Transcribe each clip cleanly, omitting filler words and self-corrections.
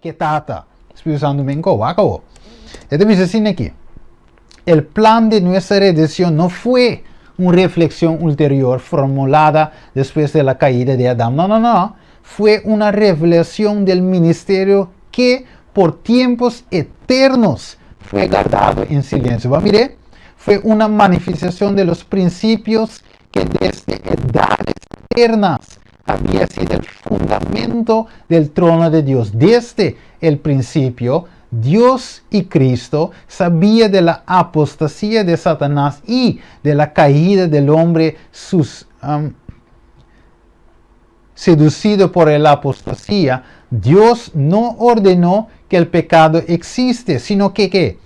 que tata. Espíritu Santo me acabó. Esto dice así aquí. El plan de nuestra redención no fue una reflexión ulterior formulada después de la caída de Adán. No. Fue una revelación del ministerio que por tiempos eternos fue guardado en silencio. Mire, fue una manifestación de los principios que desde edades eternas había sido el fundamento del trono de Dios. Desde el principio, Dios y Cristo sabía de la apostasía de Satanás y de la caída del hombre seducido por la apostasía. Dios no ordenó que el pecado existe, sino que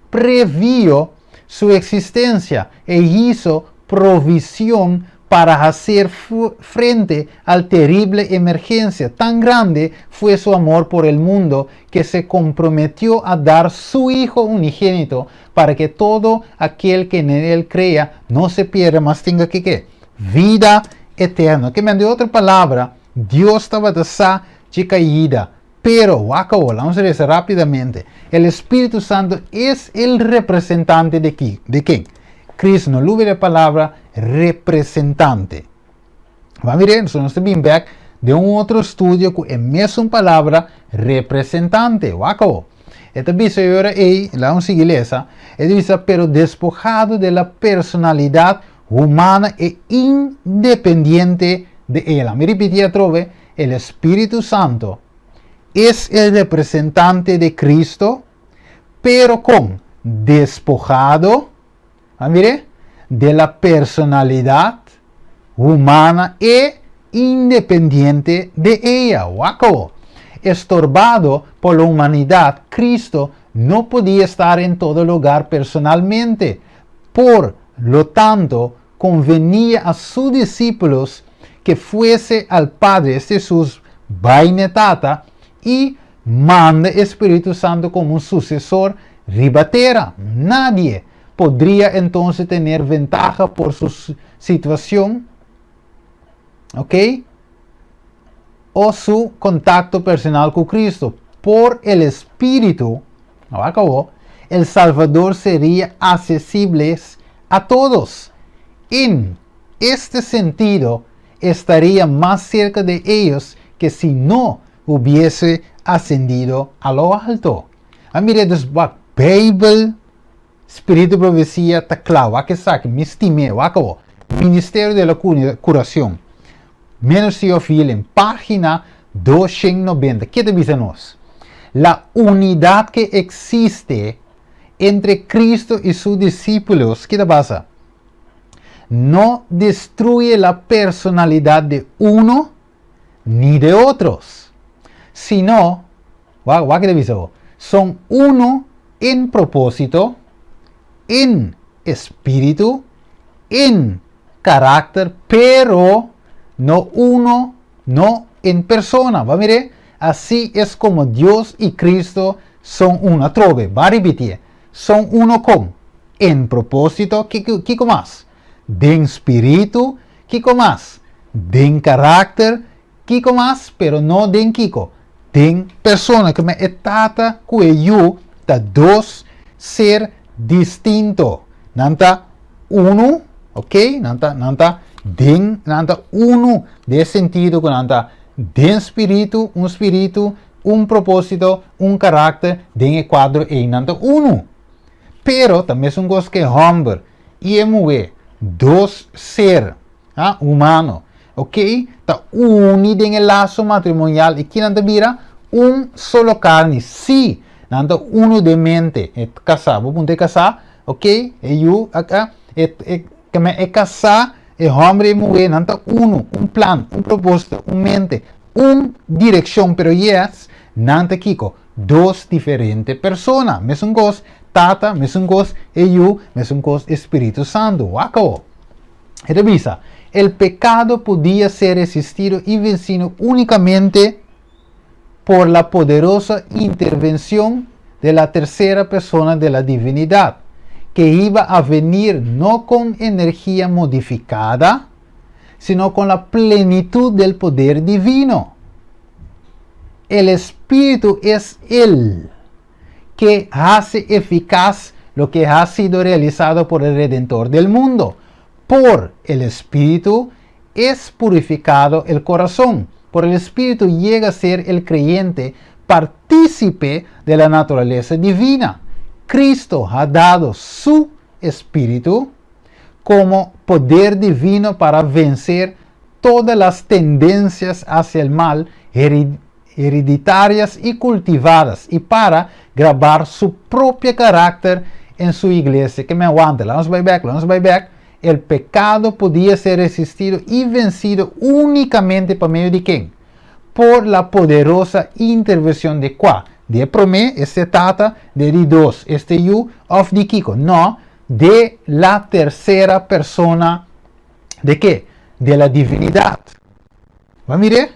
previó su existencia e hizo provisión para hacer frente a la terrible emergencia. Tan grande fue su amor por el mundo que se comprometió a dar su Hijo unigénito para que todo aquel que en él crea no se pierda, mas tenga que vida eterna. Que de otra palabra, Dios estaba de caída. Pero, vamos a ver eso rápidamente. El Espíritu Santo es el representante de quién? Cristo, no olvide la palabra representante. Va a mirar, nosotros estamos back de un otro estudio con la misma palabra representante. Esta dice ahora, la vamos a seguir esa. Dice, pero despojado de la personalidad humana e independiente de ella. Me repetí otra vez, el Espíritu Santo es el representante de Cristo, pero con despojado, mire, de la personalidad humana e independiente de ella. Estorbado por la humanidad, Cristo no podía estar en todo lugar personalmente. Por lo tanto, convenía a sus discípulos que fuese al Padre, sus vainetata, y manda Espíritu Santo como un sucesor ribatera. Nadie podría entonces tener ventaja por su situación, o su contacto personal con Cristo. Por el Espíritu, el Salvador sería accesible a todos. En este sentido, estaría más cerca de ellos que si no hubiese ascendido a lo alto. Mire, Bible, Espíritu de Profecía, está claro, que saque, me estimé, Ministerio de la Curación, menos en página 290. ¿Qué te dicen? La unidad que existe entre Cristo y sus discípulos, ¿qué te pasa? No destruye la personalidad de uno ni de otros, sino, ¿qué te dice? Son uno en propósito, en espíritu, en carácter, pero no uno, no en persona. Va a mirar, así es como Dios y Cristo son una trove. Va a repetir, son uno con, en propósito, ¿qué más? De espíritu, ¿qué más? De carácter, ¿qué más? Pero no de Kiko, de persona, que me etata cuello da dos ser distinto. Nanta uno, nanta uno de sentido con nanta de espíritu, un propósito, un carácter, de cuadro y nanta uno. Pero también es un cosa que hombre y mujer, dos ser humano, está unido en el lazo matrimonial y que nanta mira un solo carne, sí, nanta uno de mente, casar, vos ponte casar, yo acá, que me casar, el hombre y mujer, nanta uno, un plan, un propósito, un mente, una dirección, pero yes, nanta kiko, dos diferentes personas, me son gos tata, me son gos yo, me son gos Espíritu Santo, wako. Revisa, el pecado podía ser resistido y vencido únicamente por la poderosa intervención de la tercera persona de la divinidad, que iba a venir no con energía modificada, sino con la plenitud del poder divino. El Espíritu Espíritu es Él que hace eficaz lo que ha sido realizado por el Redentor del mundo. Por el Espíritu es purificado el corazón. Por el Espíritu llega a ser el creyente partícipe de la naturaleza divina. Cristo ha dado su Espíritu como poder divino para vencer todas las tendencias hacia el mal hereditarias y cultivadas, y para grabar su propio carácter en su iglesia. Que me aguante, vamos back. El pecado podía ser resistido y vencido únicamente por medio de ¿quién? Por la poderosa intervención de ¿cuál? De promé, este tata, de dos, este you, of de Kiko. No, de la tercera persona, ¿de qué? De la divinidad. ¿Va a mirar?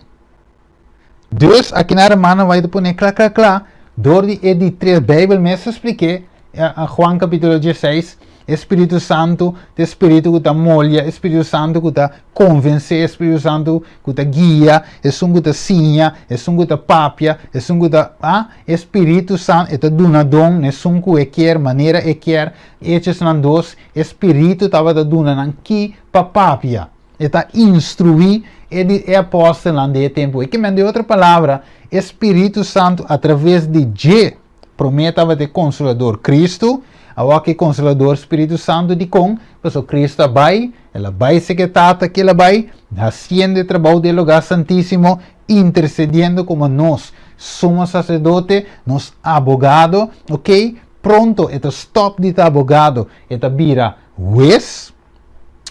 Dus, aqui na hermana vai poner claro, door die três Bijbel mesmo expliquei, a Juan capítulo 16, Espírito Santo, o Espírito que está molha, Espírito Santo que está convencer, Espírito Santo que está guia, que está sinha, que está papia, que está, Espírito Santo, está dona dom, que quer, maneira quer, estes são dois, Espírito estava dona aqui para papia, está instruir é apóstolo lá de tempo. E que de outra palavra, Espírito Santo, através de G, prometava de Consolador Cristo, agora que Consolador Espírito Santo de com, pois o Cristo vai, ela vai secretata, que ela vai, haciendo o trabalho do lugar santíssimo, intercedendo como nós somos sacerdote, nós abogado, ok? Pronto, é stop de abogado, é vira juez,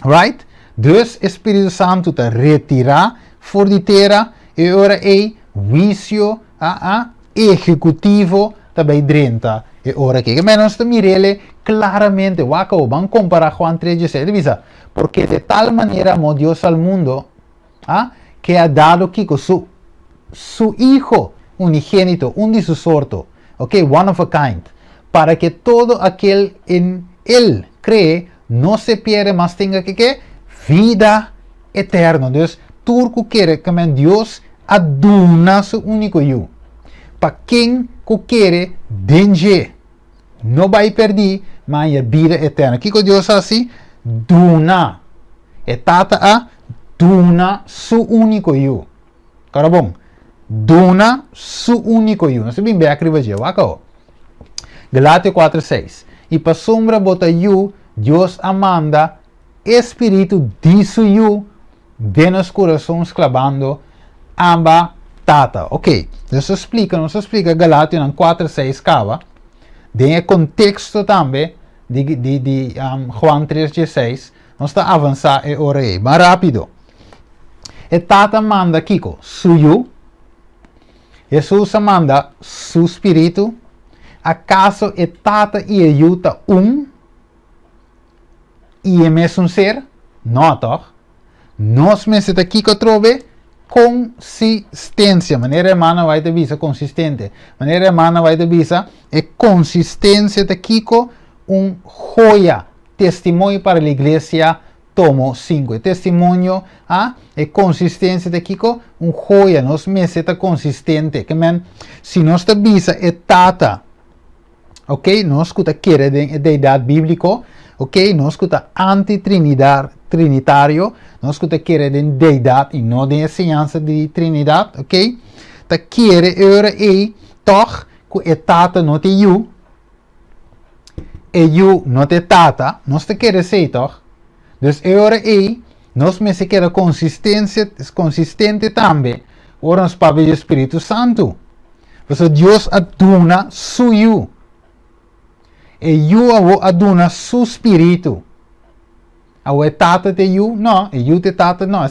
right? Dus Espírito Santo está retirar for de terra e agora é juízo executivo também drenta. E agora que menos está mirele claramente, vamos comparar Juan 3:16, porque de tal maneira amó Dios al mundo que ha dado Kiko su hijo unigénito, un de su sorto, ok, one of a kind, para que todo aquel en él cree no se pierda, mas tenga que vida eterna. Deus, turco quer que Deus aduna su único eu. Para quem que quer dengue, não vai perder, mas a vida eterna. O que Deus assim? Duna. E tata a duna su único eu. Cara bom? Duna su único eu. Não se bem escreve já, wacao. Galátia 4:6. E para sombra bota eu, Deus amanda Espírito disso eu de nos corações clamando amba tata. Ok, nos explica Galátia 4:6 cava. Tem contexto também de Juan 3:16. Nós está avançar e ora aí, mais rápido. E tata manda Kiko, suyo. Jesus manda su Espírito. Acaso e tata e eu tá e é mesmo ser? Não, toch? Nós mesmos aqui que trove consistência. Maneira hermana vai te visa consistente. Maneira hermana vai te visa é consistência de Kiko joia. Testemunho para a igreja tomo 5. Testemunho é consistência de Kiko joia. Nós mesmos é consistente. Que se nós te visa é tata. Ok? Nós que quer de deidade bíblico. Ok, nós que está anti-trinitário, nós que quer de deidade e não de ensinança de trinidade, ok? Tá quer agora é toch que é tata não te eu, e eu não te tata, nós te quer ser toch? Dus agora é nós me se quer consistente também, ora nós para o Espírito Santo, porque Deus aduna su eu. E eu aduna su Espírito. A tata de eu, não. E eu te tata, não. É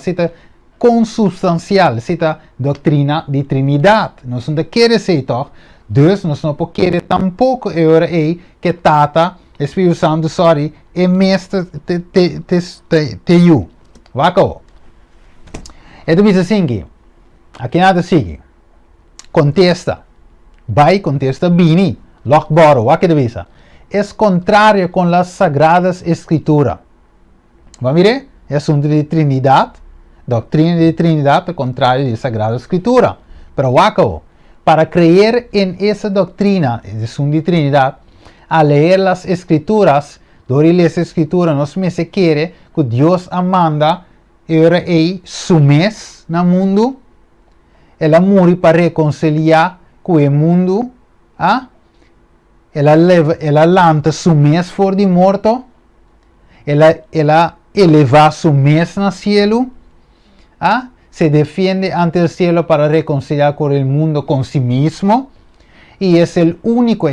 consubstancial. É doutrina de Trinidade. Nós não queremos ser, toch? Dus, nós não queremos tampouco agora que tata, Espírito Santo, sorry, é mestre de eu. Vaco. É do isso assim, aqui nada sigue. Contesta. Vai, contesta, bini. Lockboro, vaco de visa. Es contrario con las sagradas escrituras. ¿Va a mirar? Es asunto de Trinidad. Doctrina de Trinidad es contrario de Sagrada Escritura. Pero waco, Para creer en esa doctrina de su Trinidad, al leer las Escrituras, donde las Escrituras nos me se quiere que Dios amanda era su mes na mundo, ela muri para reconciliar com o mundo, ela lanta su mes for de morto, ela eleva su mes na cielo, se defiende ante el cielo para reconciliar con el mundo con sí mismo, y es el único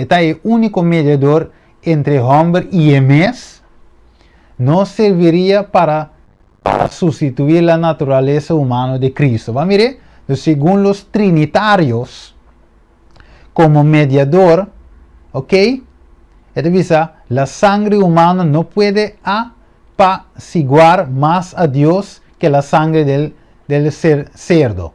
mediador entre hombre y el mes. No serviría para sustituir la naturaleza humana de Cristo. Va a mirar, según los trinitarios, como mediador, ¿ok? Entonces, la sangre humana no puede apaciguar más a Dios que la sangre del cerdo.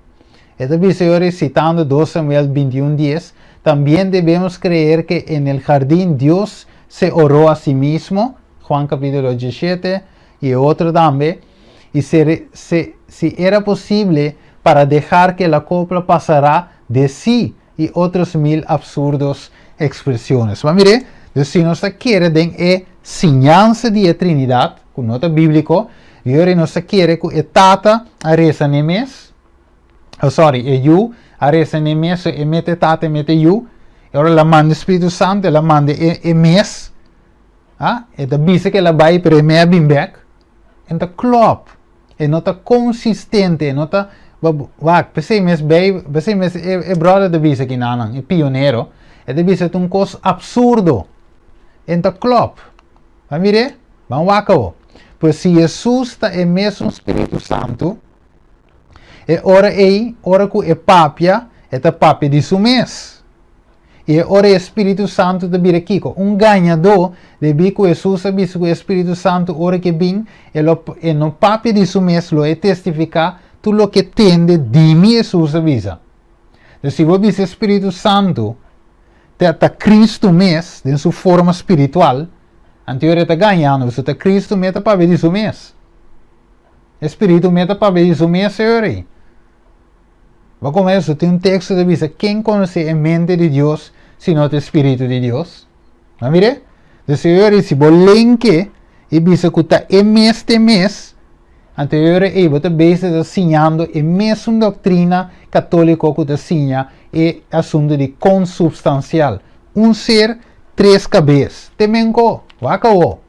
Entonces, ahora citando 2 Samuel 21:10, también debemos creer que en el jardín Dios se oró a sí mismo, Juan capítulo 17, y otro también, y si era posible para dejar que la copla pasara de sí, y otros 1000 absurdos expresiones. Va a mirar, si nos quiere den enseñanza de la Trinidad, con nota bíblico, y ahora nos quiere que tata a reza nemes, you a reza nemes, e mete tata, mete you, e ora la manda Espíritu Santo, la manda mes, e da bisa que la vai per me bimbek, en da klop, e nota consistente, e nota wak, pensei mes brother da bisa que nanan, e pionero, e da bisa un cos absurdo, en da klop, va mire, van wakao, pues si Jesus está en mesmo Espíritu Santo, e ora que é papia, é papia de su mes. E ora o Espírito Santo de Biraquico. Ganhador de bico Jesus, abiso que o Espírito Santo, ora que vem, e no papia de su mes, lo é testificar tudo o que tende de mim Jesus avisa. Então, se você Espírito Santo, está Cristo mes, em sua forma espiritual, anterior está ganhando, você está Cristo meta papia de su mes. Espírito meta papia de su mes, senhor. Va como eso, tem texto que dice, ¿quién conoce la mente de Dios sino el Espíritu de Dios? ¿No mire? Entonces, si vos lenque y dice que está en mes, anterior vos te ves enseñando la misma doctrina católica que te enseña el asunto de consubstancial. Un ser, 3 cabezas. Te menco, va acabó.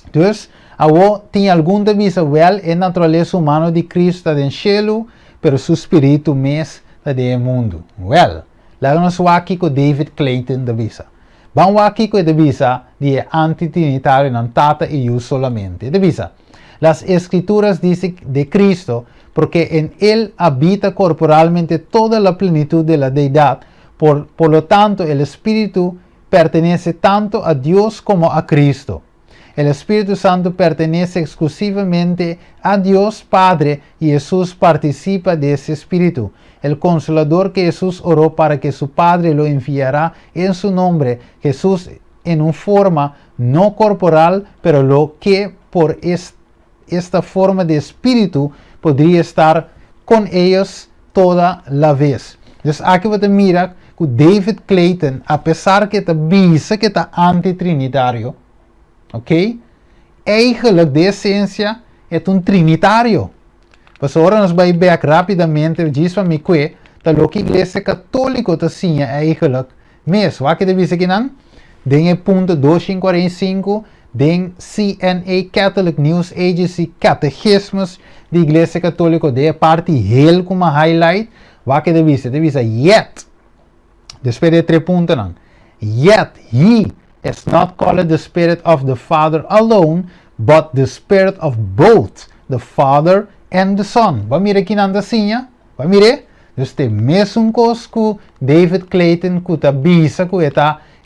Entonces, a vos tiene algún de visa, well, la naturaleza humana de Cristo en el cielo, pero su espíritu mes de mundo. Well, vamos aqui com David Clayton da visa. Vamos aqui com a visa de antitrinitario non tata e eu solamente. Da visa. Las escrituras dicen de Cristo porque en él habita corporalmente toda la plenitud de la deidad. Por lo tanto, el espíritu pertenece tanto a Dios como a Cristo. El Espíritu Santo pertenece exclusivamente a Dios Padre y Jesús participa de ese Espíritu. El Consolador que Jesús oró para que su Padre lo enviará en su nombre. Jesús en una forma no corporal, pero lo que por esta forma de Espíritu podría estar con ellos toda la vez. Entonces aquí você mira que David Clayton, a pesar que dice que está antitrinitario, ok? Eigenlijk de essência é trinitário. Mas agora nós vamos ver rapidamente, diz para mim que a igreja católica está eigenlijk mesmo. Aqui deve ser que não? Den ponto 245, den CNA Catholic News Agency Catecismus de igreja católica de parte heel como highlight. Aqui deve ser yet. Después de 3 pontos não. Yet he is not called the Spirit of the Father alone, but the Spirit of both the Father and the Son. Vamos mirar aqui na andacinha? Vamos mirar? Então, mesmo coisa que David Clayton que está bisa que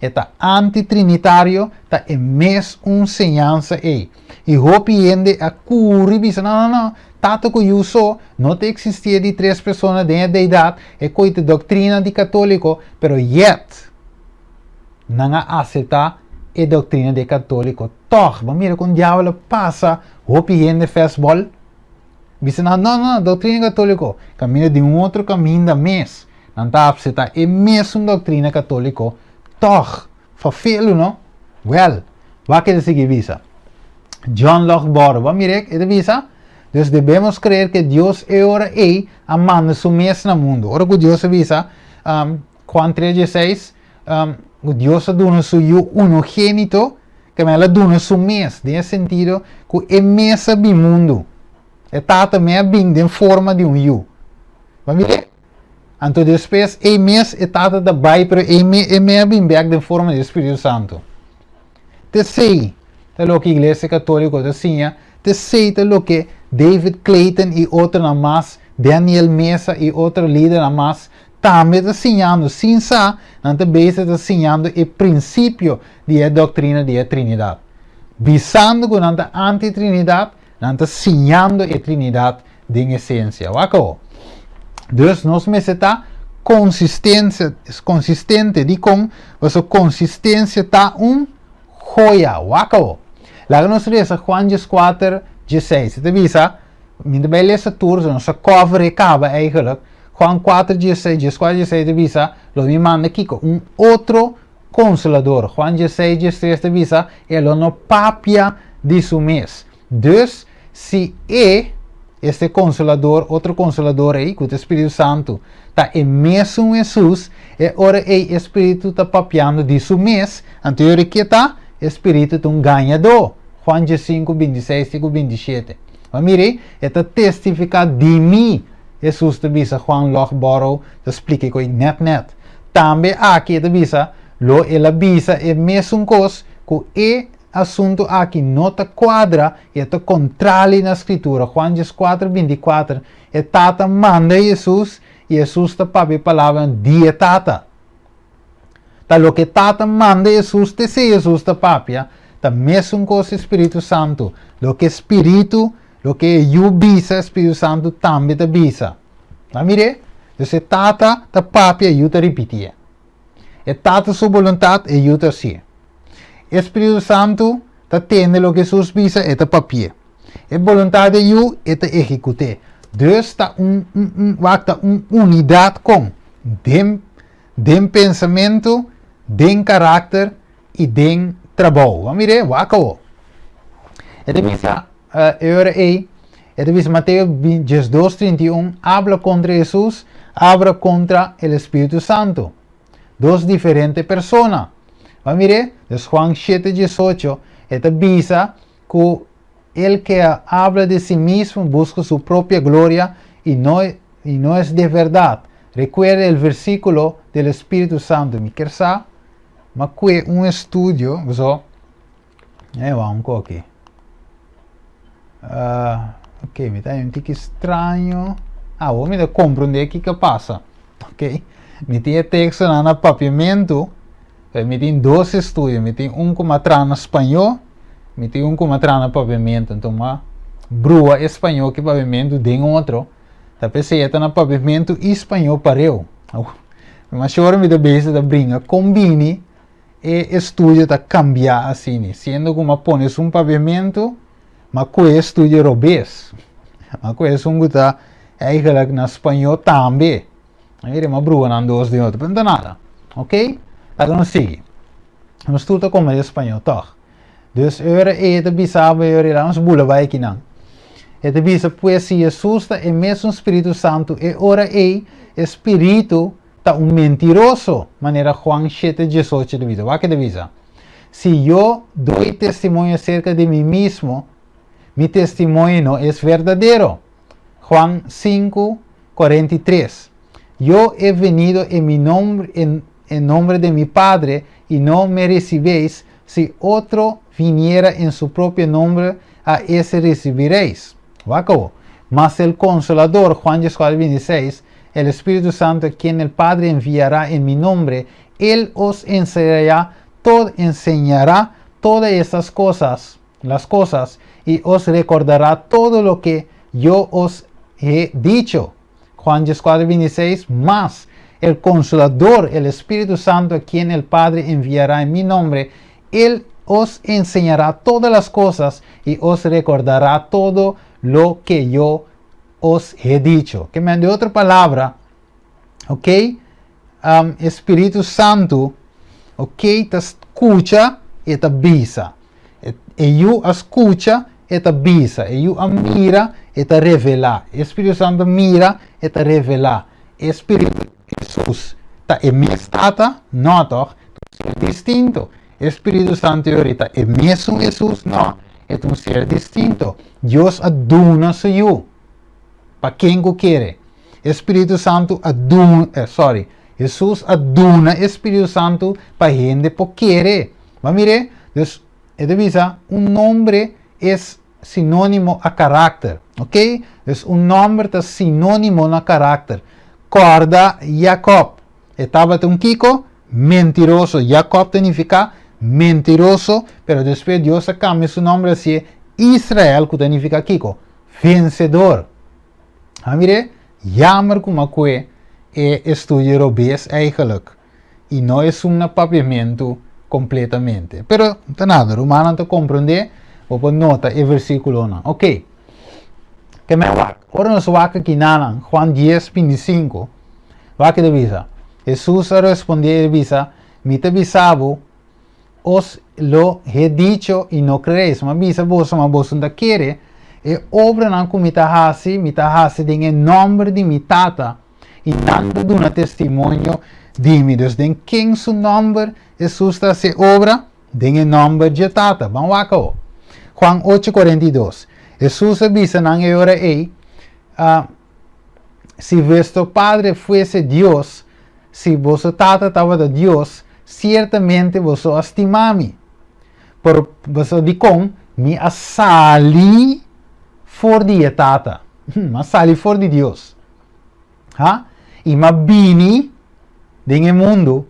está antitrinitario, está em mesma ensinança aí. E hopiende a curi bisa, não, tato que eu sou, não te existia de 3 pessoas dentro da idade, é coisa doutrina de católico, pero yet, não aceita a doutrina de católico. Toch, mira quando o diabo passa, hopiende festival, diz não, doutrina católico, caminha de outro caminho da mês. não tá apseta é mesmo doutrina católica, toch, vervelo, não? Well, vai que seguir visa. John Lochboro, vamos ver que visa? Dus devemos creer que Deus é ora amando su mes no mundo. Ora que Deus avisa, Juan 3:16, Deus dona su unogênito, que ela dona su mes, nesse sentido, que é mesa do mundo. É tata me bem de forma de you. Vamos ver? Então depois, é mes é tata da bai, pero é me bem de forma do Espírito Santo. Te sei, é o que a Igreja Católica te ensina, te sei o que David Clayton e outro na mais, Daniel Mesa e outro líder na mais, também está ensinando, sem sa, não está ensinando o princípio da doutrina da Trindade. Visando que não está anti-Trinidade, não está ensinando a Trindade de essência. Wako. Dus nós me está consistente de com, a consistência está joia. Wako. Lá nós lemos Juan 4:16. Você visa, minha beleza tour, nossa cover acaba eigenlijk. Juan 4:16 te visa, lo me manda aqui com outro consolador. Juan 16:3 te visa, ele não papia de su mes. Dus, se este consolador, outro consolador aí, com o Espírito Santo, está em mesmo Jesus, e ora o Espírito está papiando de su mes, então que está, Espírito é um ganhador. Juan 5:26-27. Mas mire, está testificado de mim. Jesus te visa Juan Lochboro, te explica com net. Também aqui te visa, ela visa é mesmo coisa que assunto aqui não te quadra e te contrali na escritura. Juan 4:24, e tata manda Jesus e Jesus te papi palavra dia tata. Tá lo que tata manda Jesus te se Jesus te papia, tá mesmo coisa Espírito Santo. Lo que Espírito lo que eu bisa, Espírito Santo também te bisa. Mas mire, se tata te papia, eu te repetia. E tata sua vontade, eu te sia. Espírito Santo te tende lo que Jesus bisa, e te papia. E vontade de eu, e te execute. Dus está unidade com dem pensamento, dem caráter e dem trabalho. Vamos ver, wako. E te bisa, ele diz Mateus 22:31, habla contra Jesus, habla contra o Espírito Santo. Dos diferentes personas. Vamos ver, Juan 7:18, ele diz que el que habla de sí mismo busca su propia gloria y no es de verdad. Recuerda el versículo del Espíritu Santo. Mi quersa, ma qui un estudio, vamos aqui. Ok, me está um tique estranho. Vou me compreender o que passa. Ok, me tem texto no papiamento. Me tem 2 estudos. Me tem um como atrás no espanhol. Me tem um como atrás no papiamento. Então, brua espanhol que papiamento tem outro. Tá pensando no papiamento espanhol para eu. Mas agora me dá base da brinca. Combine e estudo tá cambiar assim. Sendo como põe um papiamento. Mas com o estudo robês, mas com isso um está eigenlijk na espanhol também. Aí uma brua não dois de outro, não nada, ok? Agora não sigue. Nós tudo como é espanhol, toch? Dus ora te bisaba ora lá uns bula vai aqui não. Te bisa poesia susta e mesmo Espírito Santo e ora Espírito tá mentiroso, maneira Juan 7:18 de vida. Vai que te bisa. Se eu dou testemunho acerca de mim mesmo, mi testimonio no es verdadero. Juan 5:43. Yo he venido en mi nombre, en nombre de mi Padre, y no me recibéis. Si otro viniera en su propio nombre, a ese recibiréis. Waco. Mas el Consolador, Juan 4:26, el Espíritu Santo, quien el Padre enviará en mi nombre, él os enseñará todas estas cosas, las cosas, y os recordará todo lo que yo os he dicho. Juan 4:26, más el Consolador, el Espíritu Santo, a quien el Padre enviará en mi nombre, él os enseñará todas las cosas y os recordará todo lo que yo os he dicho. Que me de otra palabra, ok? Espírito Santo, ok, te escucha e te avisa. E eu escucha e te avisa. E eu mira e te revela. Espírito Santo mira e te revela. Espírito Jesus está em minha estata? Não, toch? É distinto. Espírito Santo ahorita é mesmo Jesus? Não. É um ser distinto. Deus aduna se eu. Para quem que quer. Espírito Santo aduna, Jesus aduna Espírito Santo para gente que quer. Mas mire, Deus, nombre é sinônimo a caráter, ok? Nombre é sinônimo a caráter. Corda Jacob. Estava um Kiko, mentiroso. Jacob significa mentiroso, pero depois Deus cambia seu nome assim, Israel, que significa Kiko, vencedor. Mire, jammer como que é estudo Robes eigenlijk. E não é papiamento completamente. Pero, nada, Romano te compreende, vou nota e versículo 1. Ok. Que me va. Ora nos vaca aqui na Juan 10, 25. Vaca de visa. Jesús respondió y visa, mi te visabo, os lo he dicho y no creéis. Ma visa vos não quiere. E obra não com mita hasi tem em nome de mi tata. E tanto de um testemunho de mim. Então, em quem seu nome Jesus está se obra? Em nome de tata. Vamos lá. Juan 8:42. Jesus avisa na hora aí, se vuestro Padre fuese Dios, se vuestro tata estava de Dios, certamente vos estimami. Por vos dicom, mi asali for di tata. Asali for di Dios. ¿Ah? Y ma vini en el mundo,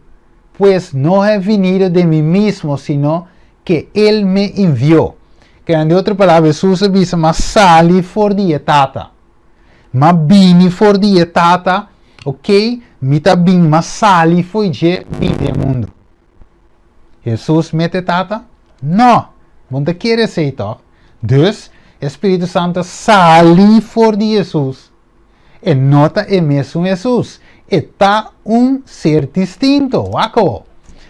pues no he venido de mí mismo, sino que Él me envió. Que en otra palabra, Jesús avisa, ma sali for di tata. Ma vini for di tata, ok? Mita bin ma sali foi je del mundo. Jesus mete tata? No. Want te quer ser toch? Dus, Espírito Santo sali for di Jesus. E nota é mesmo Jesus. Está ser distinto. Waco.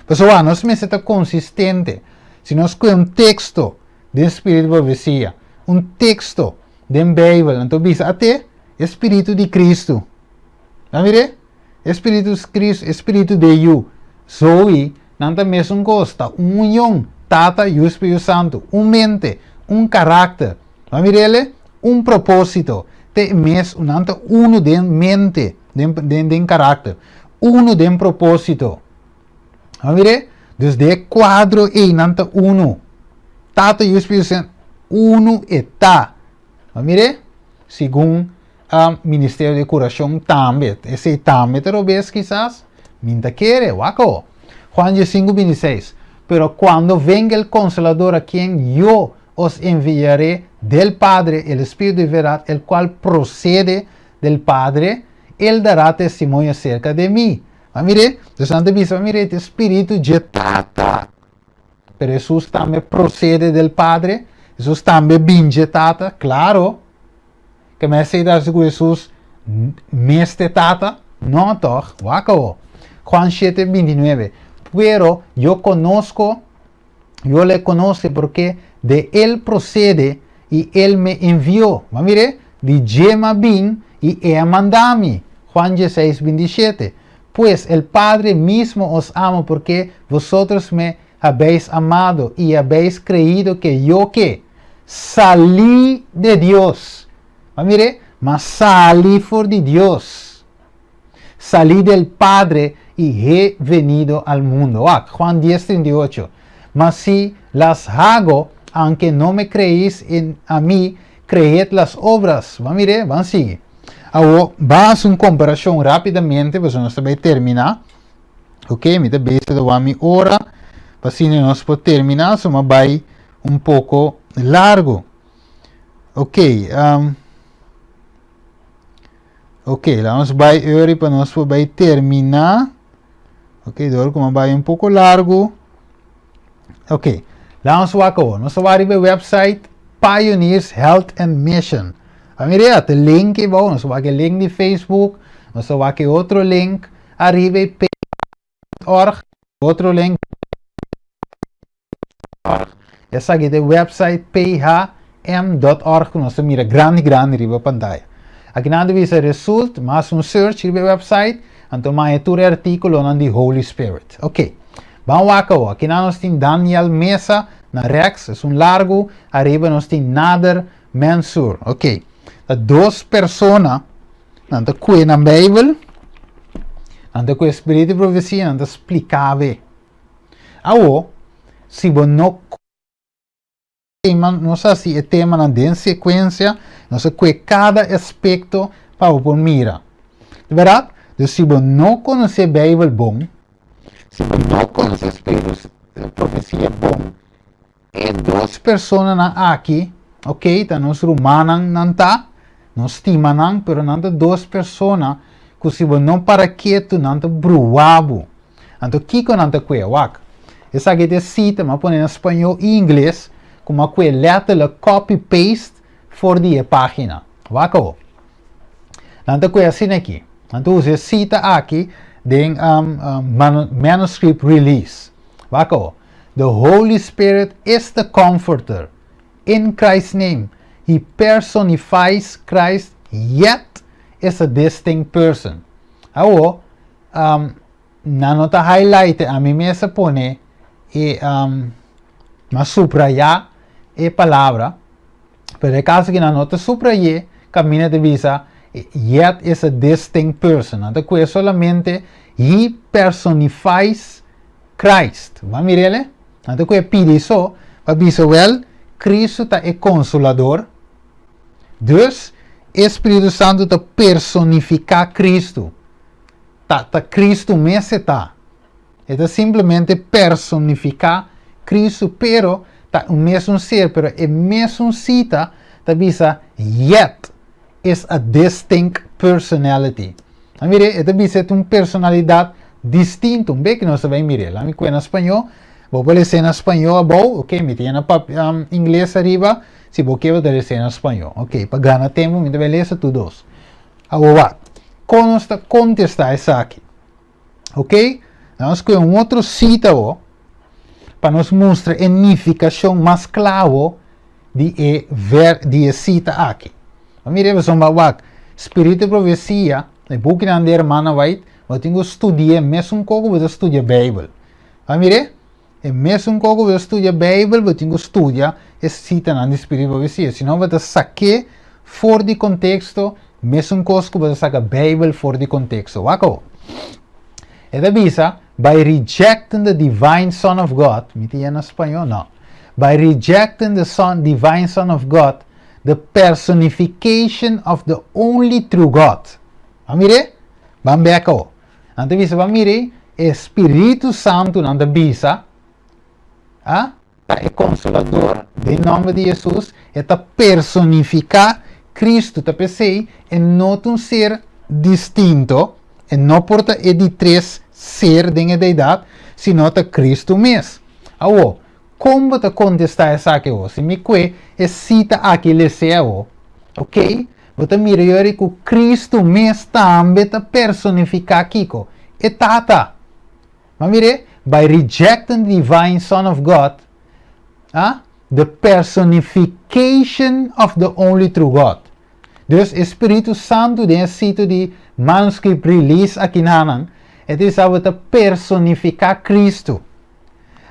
Pessoal, nós me está consistente. Se nós com um texto de Espírito de profecia, texto da Bíblia, então diz até Espírito de Cristo. Tá vendo? Espírito de Cristo, Espírito de you. Zoe, não é mesmo coisa. União, Tata e o Espírito Santo. Mente, caráter. Tá vendo? Propósito. Te mes, não é uno de mente, de caráter. Uno de propósito. Tá vendo? Desde quadro e não é uno. Tata e o Espírito Santo. Uno está. Tá vendo? Segundo Ministério de Curação também. Esse também te robes quizás. Minta quiere, waco. Juan 5:26. Pero cuando venga el Consolador a quien yo os enviaré del Padre, el Espíritu de verdad, el cual procede del Padre, él dará testimonio acerca de mí. Mire, entonces antes dice, mire, este Espíritu de tata. Pero Jesús también procede del Padre. Jesús también viene de tata, claro. Que me aceita que Jesús meste tata? No, toch, waco. Juan 7:29. Pero yo le conozco porque de él procede y él me envió. Mire, de Yema bin y he mandami. Juan 16:27. Pues el Padre mismo os amo porque vosotros me habéis amado y habéis creído que yo que salí de Dios. Mire, mas salí por de Dios. Salí del Padre y he venido al mundo. Juan 10:38. Mas si las hago, aunque no me creéis a mí, creed las obras. Mire, van sigue. Ahora, vamos a una comparación rápidamente, pues no se va a terminar. Ok, me da base de mi hora. Para si no se puede terminar, se va a ir un poco largo. Ok, vamos a ir ahora para nos poder terminar. Ok, agora como vai um pouco largo. Ok, vamos lá agora. Nós vamos para o website Pioneers Health and Mission. Mire, o link é bom. Nós vamos para o link de Facebook. Nós vamos aqui outro link, arriba pay.org, outro link, essa aqui é o website phm.org, nós mira grande riba pantalla. Aqui não visa result, mas um search riba website, então mais todo artigo não de Holy Spirit. Ok, vamos aqui nós temos Daniel Mesa, na Rex, é largo, arriba nós temos Nader Mansur. Ok, duas pessoas, nanto que na Bíblia, nanto que o Espírito de Profecia, nanto explicava. Agora, se você não não sei se é tema na sequência, não sei que cada aspecto para você mira. De verdade, se você não conhece a Bíblia bom, se você não conhece o Espírito de Profecia bom, é duas pessoas aqui, ok? Tá nós romanos não tá, nós estima não, pero não tá duas pessoas que se você não para quieto, não tá bruabo. Então, Kiko não tá que wak. Essa aqui é cita, mas põe em espanhol e inglês, como que letra copy-paste for die página. Wako. Não tá que assim aqui. Então, usa cita aqui, de manuscript release. Wako. The Holy Spirit is the comforter. In Christ's name, He personifies Christ, yet is a distinct person. Agora, na nota highlight, a mim mesmo pone mas subrayar a palavra, pero é caso que na nota subrayar, caminha de visa, yet is a distinct person. Então, que é solamente He personifies Christ. Vamos mirar? Então, que é pedir isso, para dizer, well, Cristo é consolador, dus, Espírito Santo está personificar Cristo. Tá Cristo mesmo está. É simplesmente personificar Cristo, pero tá o mesmo ser, pero é mesmo cita, tá bisa, yet is a distinct personality. Mire, é bisa uma personalidade distinta, bem que nós vamos mirar. Lá me cuida em espanhol, vou ler em espanhol, ok, me tem na inglês arriba, se vou querer ler em espanhol, ok, para ganhar tempo, me deve ler tudo. Agora, contestar isso aqui, ok? Nós temos outro cita, para nos mostrar a significação mais clara de cita aqui. Mire, vamos ver, Espírito de Profecia, o book da irmã White, eu tenho que estudar, mesmo como eu estudo a Bíblia. Mire, mesmo como eu estudo a Bíblia, eu tenho que estudar a cita na Espírito de Profecia, senão eu saquei fora de contexto, mesmo coisa que eu saco a Bíblia fora de contexto. Wako? É da bisa, by rejecting the divine Son of God, me tem em espanhol, não. By rejecting the divine Son of God, the personification of the only true God. Vamos ver? Vamos ver aqui. Então, bisa, vamos ver, Espírito Santo, na bisa, é consolador, em nome de Jesus, é personificar Cristo, tá pensei, é não um ser distinto, e não porta é de três ser de deidade, sino tá Cristo mesmo. Agora, como te contestar essa aqui, se me que é cita aqui liceu, ok? Você mira que Cristo mesmo também tá personificar aqui, é tata. Mas mire, by rejecting the divine Son of God, the personification of the only true God. Dus Espírito Santo de cito de manuscript release aqui na é de personificar Cristo.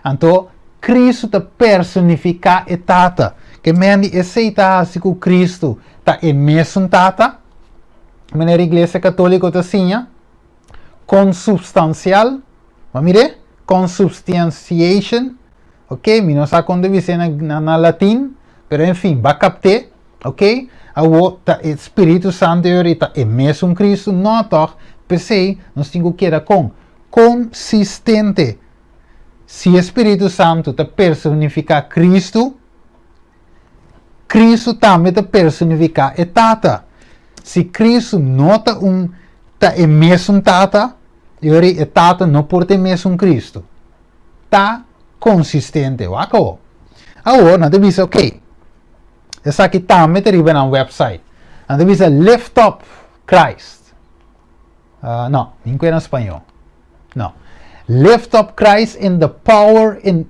Então, Cristo te personificar e tata. Que meni aceita assim que Cristo tá é mesmo tata. Na Igreja Católica tá assim, consubstancial. Vamos mire? Consubstantiation. Ok? Me não sei quando deve ser na latim, pero enfim, vai captar. Ok? O Espírito Santo é mesmo Cristo, não toque, pensei, nós temos que ir com consistente. Se o Espírito Santo te personificar Cristo, Cristo também te personificar é tata. Se Cristo não é mesmo tata, é tata não pode ser mesmo Cristo. Tá consistente, ok? Agora, nós devemos, ok. Essa aqui também está no website. Então, diz Lift Up Christ. No, não é em espanhol. No. Lift up Christ in the power in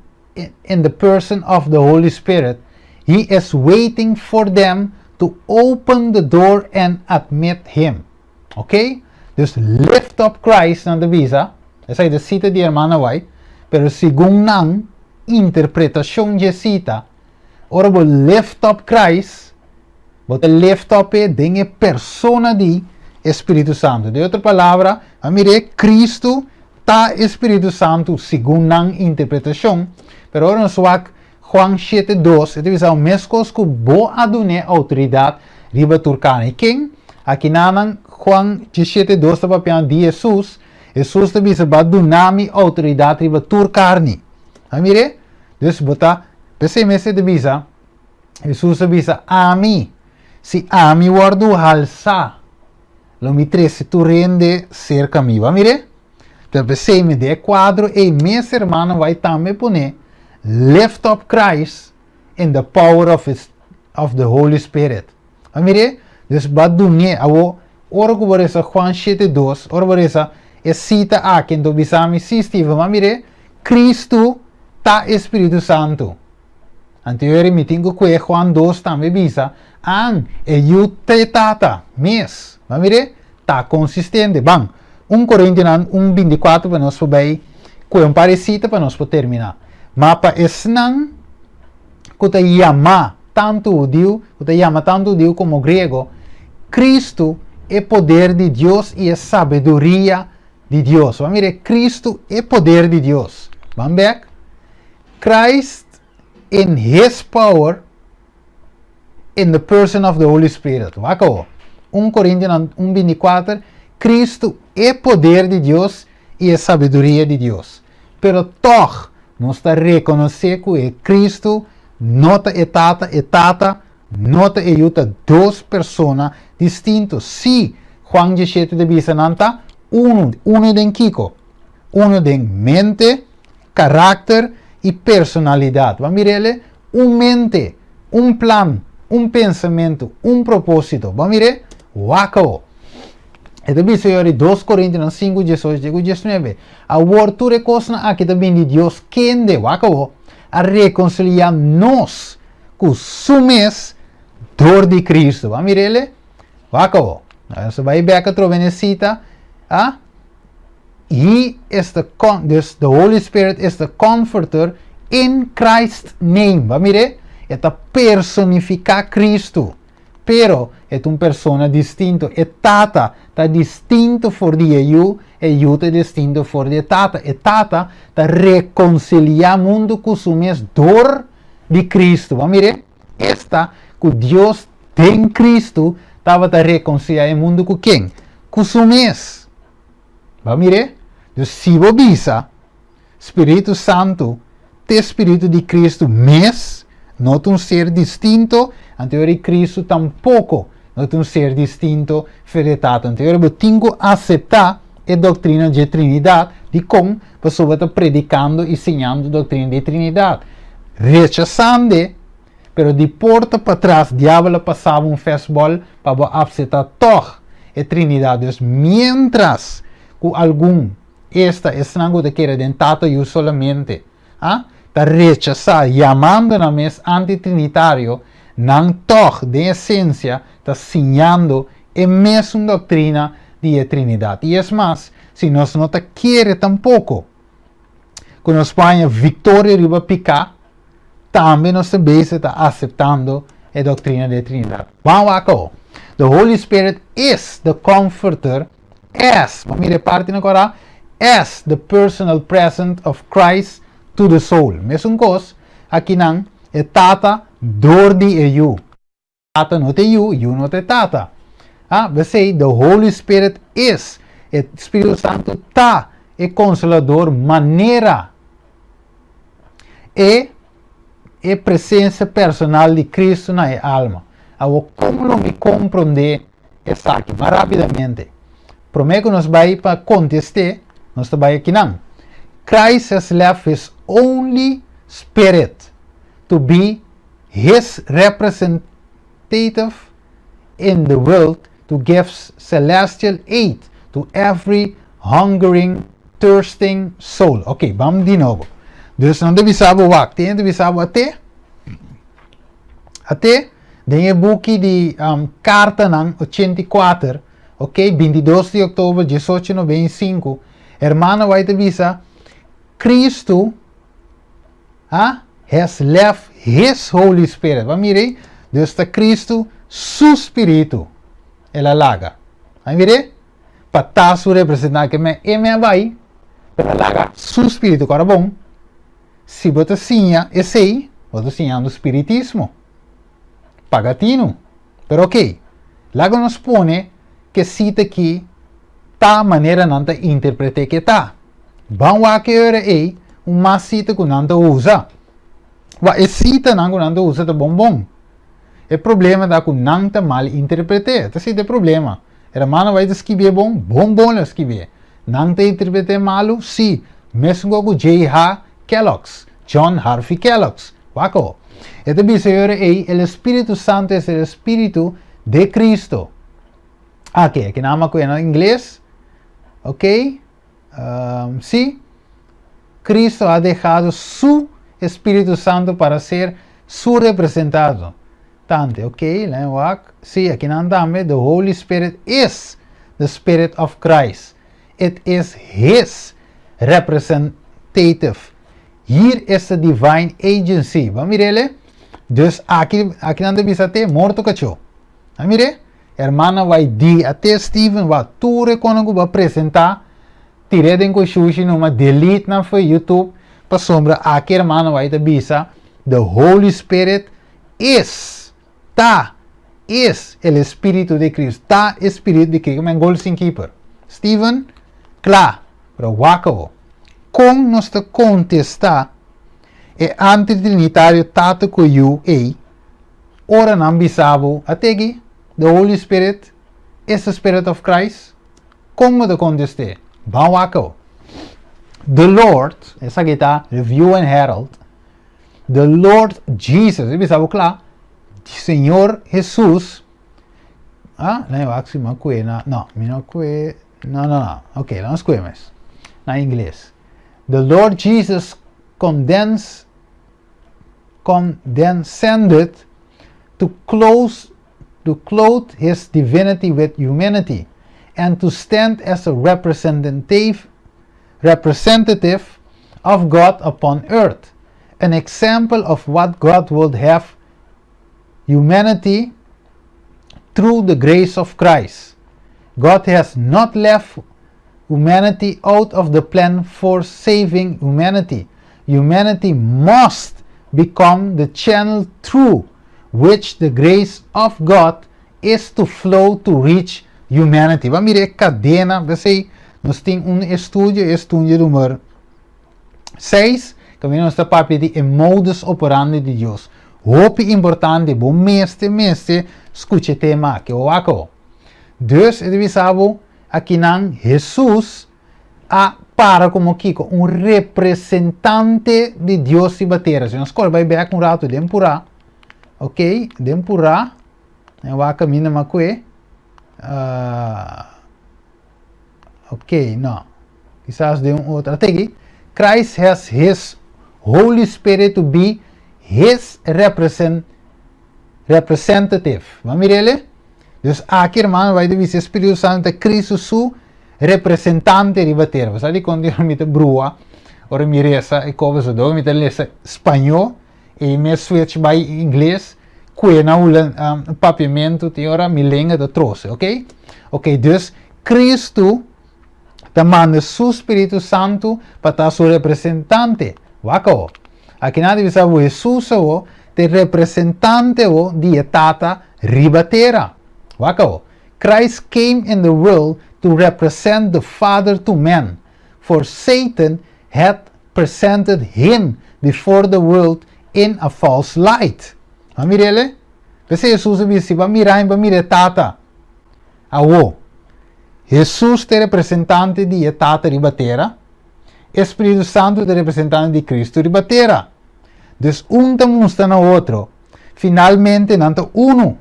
the person of the Holy Spirit. He is waiting for them to open the door and admit Him. Ok? Dus lift up Christ na de visa. Essa é a cita de hermana vai. Pero segundo nang interpretação de cita, ora vou lift up Christ, vou lift up de persona de Espírito Santo. De outra palavra, a mire Cristo tá Espírito Santo segundo nang interpretação. Pero ora no swak Juan 7:2, het is al mescos que bo adune autoridade riba turcana. E quem? Aqui nanan Juan 7:2 estava pensando de Jesus. Jesus te bisa ba dunami autoridade riba turcarni. Amire? Dus bota PCMS te bisa. Jesus te bisa ami. Si ami wardu halsa. Lo mi trece tu rende cerca mi. Amire? Então PCM de quadro e minha irmã vai também poner lift up Christ in the power of the Holy Spirit. Amire? Dus ba dunye awo ora ko essa Juan 7:2 ora essa é cita a quem do bisami sistema, mas mire, Cristo tá Espírito Santo. Anterior me tenho que Juan 2 também bisa, an e you te tata, mes, mas mire, tá consistente. Bom, 1 Coríntios 1:24 para nós poder, com um parecida para nós poder terminar. Mapa esnan, que te chama tanto o Deus como o grego, Cristo é poder de Deus e é sabedoria de Deus. Vamos ver, Cristo é poder de Deus. Vamos ver? Christ in His power in the person of the Holy Spirit. Vamos 1 Coríntios 1:24, Cristo é poder de Deus e é sabedoria de Deus. Pero toch, nós está reconhecer que é Cristo, nota e tata, nota e yuta duas pessoas distintas. Se Juan 17 de bisa nanta, uno den Kiko, uno den mente, carácter e personalidade. Vamos ver mente, plan, pensamento, propósito. Vamos ver, wako. Ito bisa yori 2 Coríntios 5, 18, 19. A worture cosna aqui também de Deus kende, wako, a reconciliar nós com sumes dor de Cristo. Vamos ver ele? Wako. Você vai ver que trova necessita. He is the Holy Spirit is the comforter in Christ's name. Vamos ver? É personificar Cristo. Pero é persona distinto. É tata, tá distinto for de eu, e eu tá distinto for de tata. E tata tá reconciliar mundo com o mesmo dor de Cristo. Vamos ver? Esta que Deus tem Cristo estava a reconciliar o mundo com quem? Com o mesmo. Vamos ver? Então, se você bisa, Espírito Santo, o Espírito de Cristo, mas não é ser distinto, anterior Cristo tampouco não é ser distinto, fedetado. Anterior, eu tenho que aceitar a doutrina de Trindade, de como a pessoa está predicando e ensinando a doutrina de Trindade. Rechazando, pero de porta para trás, o diabo passava fastball para aceitar toda a Trindade. Então, mientras que algum esta estranho de querer dentado eu solamente está rechazar, chamando na mesa antitrinitário, não toque de essência, está ensinando a mesma doutrina de Trindade. E é mais, se nós não queremos tampouco, que nós ponha vitória riba picar, também nós também está aceitando a doutrina de Trindade. Vamos aqui. The Holy Spirit is the comforter as, vamos ver parte agora, as the personal presence of Christ to the soul. Mesmo coisa, aqui não, é tata, dor de eu. Tata não é eu não é tata. Você, the Holy Spirit is, o Espírito Santo tá, é consolador, maneira, é presença personal de Cristo na alma. Como não me compreender, está aqui, mais rapidamente. Prometo que nós vai para contestar, nós vai aqui não. Christ has left His only Spirit to be His representative in the world to give celestial aid to every hungering, thirsting soul. Ok, vamos de novo. Dus não deve saber o que tem, deve saber até tem o book de carta ng 84, ok, 22 de outubro 1895, hermano vai te visa, Cristo has left His Holy Spirit. Vamos mirei, Deus está Cristo, su Espírito, ela laga. Vamos mirei, para su representar que me vai, ela laga, su Espírito, agora bom. Se você sinha esse aí, você sinha no Espiritismo. Pagatino. Pero ok, lago nos pone que cita aqui ta maneira não te interprete que tá. Vamos a que é uma cita que não te usa. Wa é cita não te usa tá bom. É problema da que não te mal interprete. Tá é problema. Hermano vai escrever bom escrever. Não te interprete malo, sim. Mesmo com J.H. Kellogg's, John Harvey Kellogg's. Waco. Este Señor, el Espíritu Santo es el Espíritu de Cristo. Aquí nada más en inglés. Ok. Sí. Cristo ha dejado su Espíritu Santo para ser su representado. Tante, ok. Sí, aquí andamos. The Holy Spirit is the Spirit of Christ. It is His representative. Hier is the divine agency. Vamos mirele? Dus aqui não deve ser morto cacho. Vamos mire? Hermana vai di até Steven vai tudo quando vai apresentar. Tire den ko sushi numa delete na foi YouTube. Para sombra aqui hermana vai te bisa. The Holy Spirit is el Espírito de Cristo. Espírito de Cristo. Mijn goal sin keeper. Steven, klaar. Pero wako. Com nos te contestar e antitrinitário tato com you ora não bisabo ategi the Holy Spirit is the Spirit of Christ. Como te conteste? Bawako. The Lord, essa aqui tá Review and Herald. The Lord Jesus, bisabo claro. Senhor Jesus. Não axi maque não, não. Ok, não escue mais. Na inglês. The Lord Jesus condescended to clothe His divinity with humanity and to stand as a representative of God upon earth, an example of what God would have humanity through the grace of Christ. God has not left humanity out of the plan for saving humanity. Humanity must become the channel through which the grace of God is to flow to reach humanity. Vamos ver a cadena, nós temos estudo número 6, que nós está papo de modus operandi de Deus. Hope importante, bom mestre, escute tema que o aco. Dus, ele sabe, aqui não, Jesus para como Kiko, representante de Deus e batera. Se nós vai ver um rato, dempurá, ok? Dempurá, eu vou caminhar uma coisa, ok, não, quizás de outro. Até aqui, Christ has His Holy Spirit to be His representative. Vamos ver ele? Dus aqui, irmão, vai dizer Espírito Santo, Cristo, su representante de bater. Você sabe quando eu me brua, ora me reza e como se dou, me lesa espanhol e me switch by inglês, que na papiamento te ora me lenga de trouxe, ok? Ok, dus Cristo te manda su Espírito Santo para estar su representante. Wako. Aqui nada diz o Jesus o te representante o de etata ribatera. Wako. Christ came in the world to represent the Father to man, for Satan had presented him before the world in a false light. Amirele? Kasi Jesus disse, va mirar tata. Awo. Jesus te representante di tata ribatera, Espírito Santo te representante di Cristo ribatera. Dus unta na outro. Finalmente nanto uno.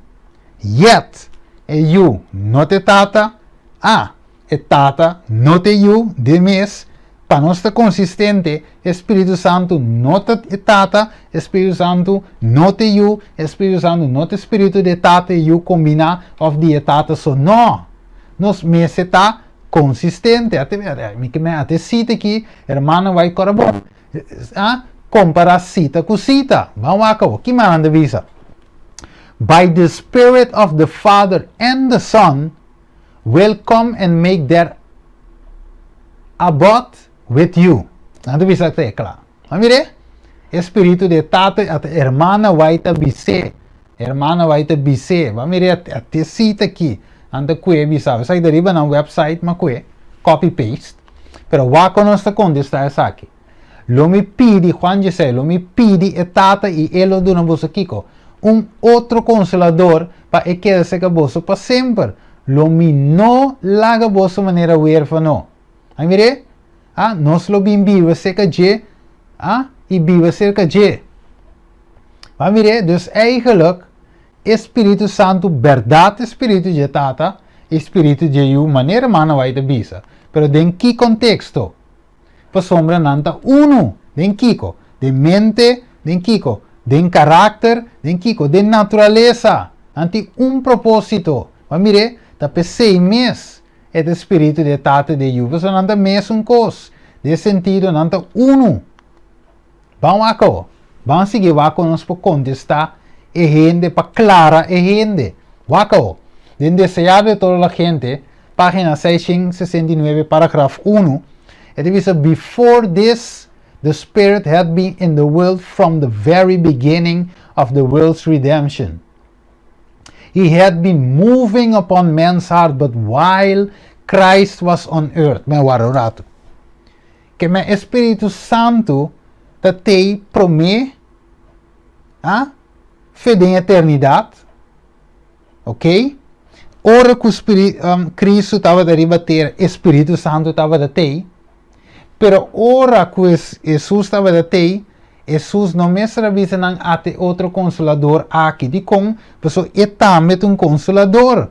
Yet, e you, no te tata, e Tata não te you de mes, para nós estar consistente, Espírito Santo não te Tata, Espírito Santo não te you, Espírito Santo não te Espírito de Tata e you combinar of de Tata só não. Nós mes está consistente, até cita aqui, irmão vai correr bom. Comparar cita com cita. Vamos lá, que manda visa. By the Spirit of the Father and the Son will come and make their abode with you. Nada visa até claro. Vamos ver? Espírito de Tata, a irmã vai te bise. Irmã vai te bise. Vamos ver até cita aqui. Anda que bisa. Sai deriva na website, mas que copy paste. Pero va con nuestra contesta essa aqui. Lo me pidi, Juan dice, lo me pidi e Tata e ele do nosso Kiko. Outro consolador para que seja vosso para sempre. Lo me não laga vosso maneira huérfano. Aí mire? Nós lo bem viva cerca de, e viva cerca de. Vai mire? Dus eigenlijk, Espírito Santo, verdade Espírito de Tata, Espírito de you, maneira mana vai te bisa. Pero em que contexto? Para sombra nanta uno, den kiko, de mente, den kiko, den carácter, den kiko, de natureza, anti propósito. Mas mire, da pensei mes, é o espírito de Tata de you, você nanta mes cos, de sentido nanta uno. Vamos seguir, nós para contestar, e gente, para clara, e gente. Den deseado de toda a gente, página 669, parágrafo 1, it is before this, the Spirit had been in the world from the very beginning of the world's redemption. He had been moving upon man's heart, but while Christ was on earth, me rato, que me Espírito Santo te promete, fé em eternidade, ok? Ora que Cristo estava a rebater, Espírito Santo estava a ter, pero ora que Jesus estava a ter, Jesus não me avisa não até outro consolador aqui de com, pessoa está met consolador.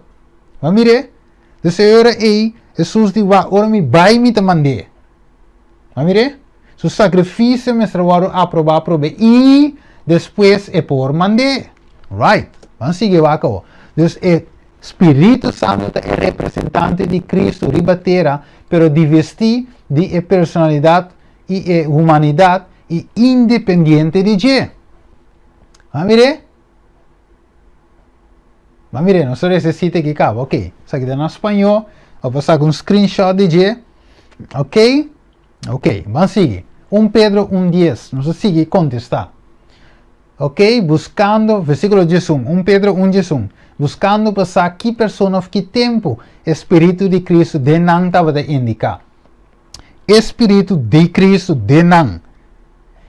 Mas mire, desse ora aí, Jesus diz, ora me vai me te mandar. Mas mire, su sacrifício me será aprovar e depois é por mandar. Right? Vamos seguir aqui. Então, Espírito Santo é representante de Cristo, ribatera, pero divesti de personalidade e humanidade e independente de G. Vamos ver? Vamos ver, não se necessita que cabo, ok. Isso aqui está em espanhol, vou passar um screenshot de G, ok? Ok, vamos seguir. 1 Pedro 1:10, vamos seguir contestar. Ok, buscando, versículo 11, 1 Pedro 1:11, buscando passar que pessoa que tempo Espírito de Cristo de não estava a indicar. Espírito de Cristo de não.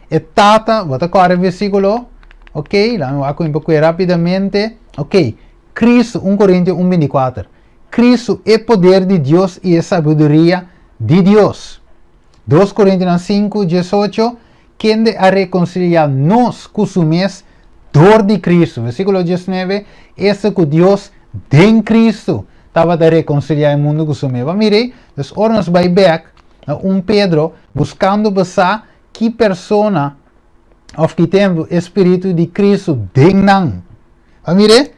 E tata, vou agora o versículo, ok, lá vou um pouco rapidamente, ok, Cristo, 1 Coríntios 1:24, Cristo é poder de Deus e é sabedoria de Deus. 2 Coríntios 5:18, quem de a reconciliar-nos com o mês dor de Cristo. Versículo 19, esse que Deus em Cristo estava a reconciliar o mundo com o mês. Vamos ver, então, ora nos vai back, 1 Pedro, buscando passar que persona of que tem o Espírito de Cristo em nós. Vamos ver,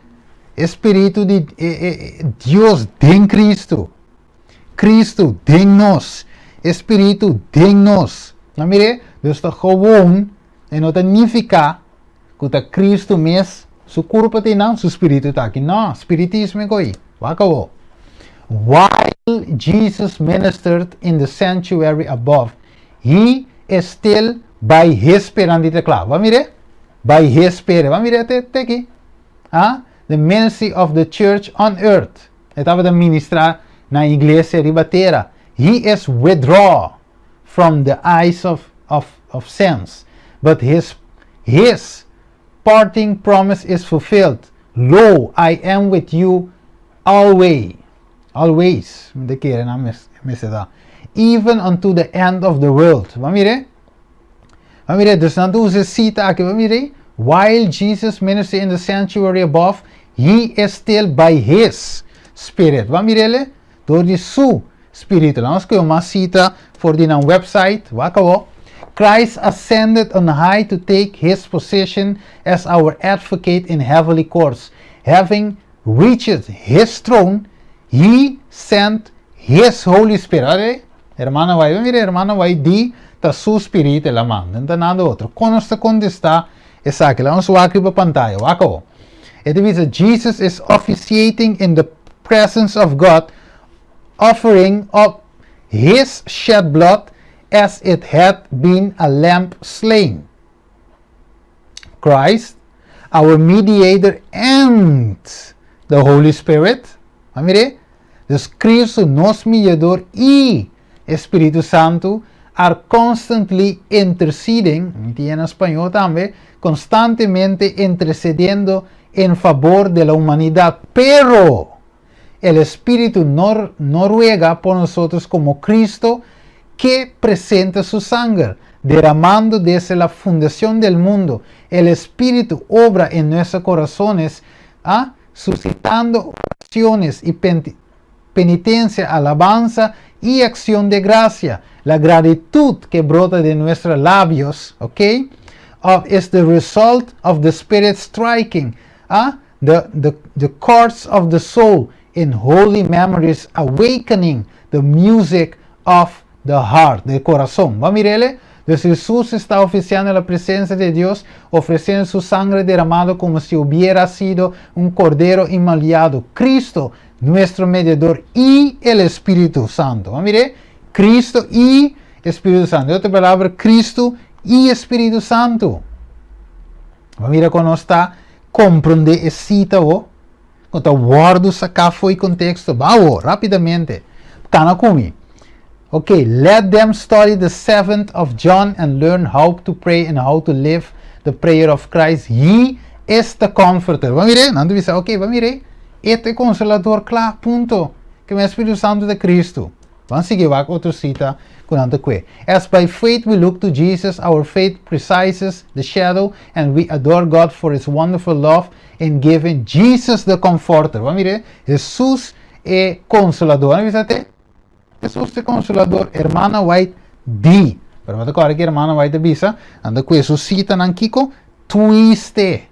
Espírito de Deus em Cristo. Cristo em nós. Espírito em nós. Vamos ver, Deus está gewoon e não significa que está Cristo mesmo, seu corpo tem não, seu espírito está aqui. Não, espiritismo é aí. Acabou. While Jesus ministered in the sanctuary above, he is still by his spirit, claro. Vamos ver? By his spirit. Vamos ver até aqui. The ministry of the church on earth. Ele estava a ministrar na igreja ribatera. He is withdrawn from the eyes of sense, but his parting promise is fulfilled. Lo, I am with you always. Always. Even unto the end of the world. Vamos ver? Vamos ver, dus não usa cita aqui. Vamos ver? While Jesus ministered in the sanctuary above, he is still by his spirit. Vamos ver ele? Door de su Espírito. Vamos que uma cita for the website. Acabou. Christ ascended on high to take his position as our advocate in heavenly courts. Having reached his throne, he sent his Holy Spirit. Hermano, vai di ta su Espírito la manda. Não nada outro. Quando você contestar, essa aqui, vamos lá aqui para a pantalla. Acabou. It means that Jesus is officiating in the presence of God, offering up his shed blood as it had been a lamb slain. Christ, our mediator, and the Holy Spirit. Mire, dus Cristo, nosso mediador, e Espírito Santo are constantly interceding, en español también, constantemente intercediendo en favor de la humanidad, pero el Espíritu no ruega por nosotros como Cristo, que presenta su sangre, derramando desde la fundación del mundo. El Espíritu obra en nuestros corazones, suscitando oraciones y penitencia, alabanza y acción de gracia. La gratitud que brota de nuestros labios, is the result of the Spirit striking the chords of the soul in holy memories, awakening the music of the heart, del corazón. ¿Va a mirarle? Entonces Jesús está oficiando la presencia de Dios, ofreciendo su sangre derramado como si hubiera sido un cordero inmolado. Cristo, nuestro mediador, y el Espíritu Santo. ¿Va a mirar? Cristo y Espíritu Santo. Otra palabra, Cristo y Espíritu Santo. ¿Va a mirar cuando está comprende essa cita, quando guardo sacar foi contexto, rapidamente. Kanakumi. Okay, let them study the 7th of John and learn how to pray and how to live the prayer of Christ. He is the comforter. Va mire, não deve ser, ok, va mire, este consolador, claro, ponto, que é o Espírito Santo de Cristo. Vamos seguir outra cita com que. As by faith we look to Jesus, our faith precises the shadow, and we adore God for his wonderful love in giving Jesus the comforter. Va mire, Jesus é consolador. Não é Jesus é consolador, hermana White di. Pero vamos agora que hermana White avisa, anda com isso cita nan Kiko, twiste.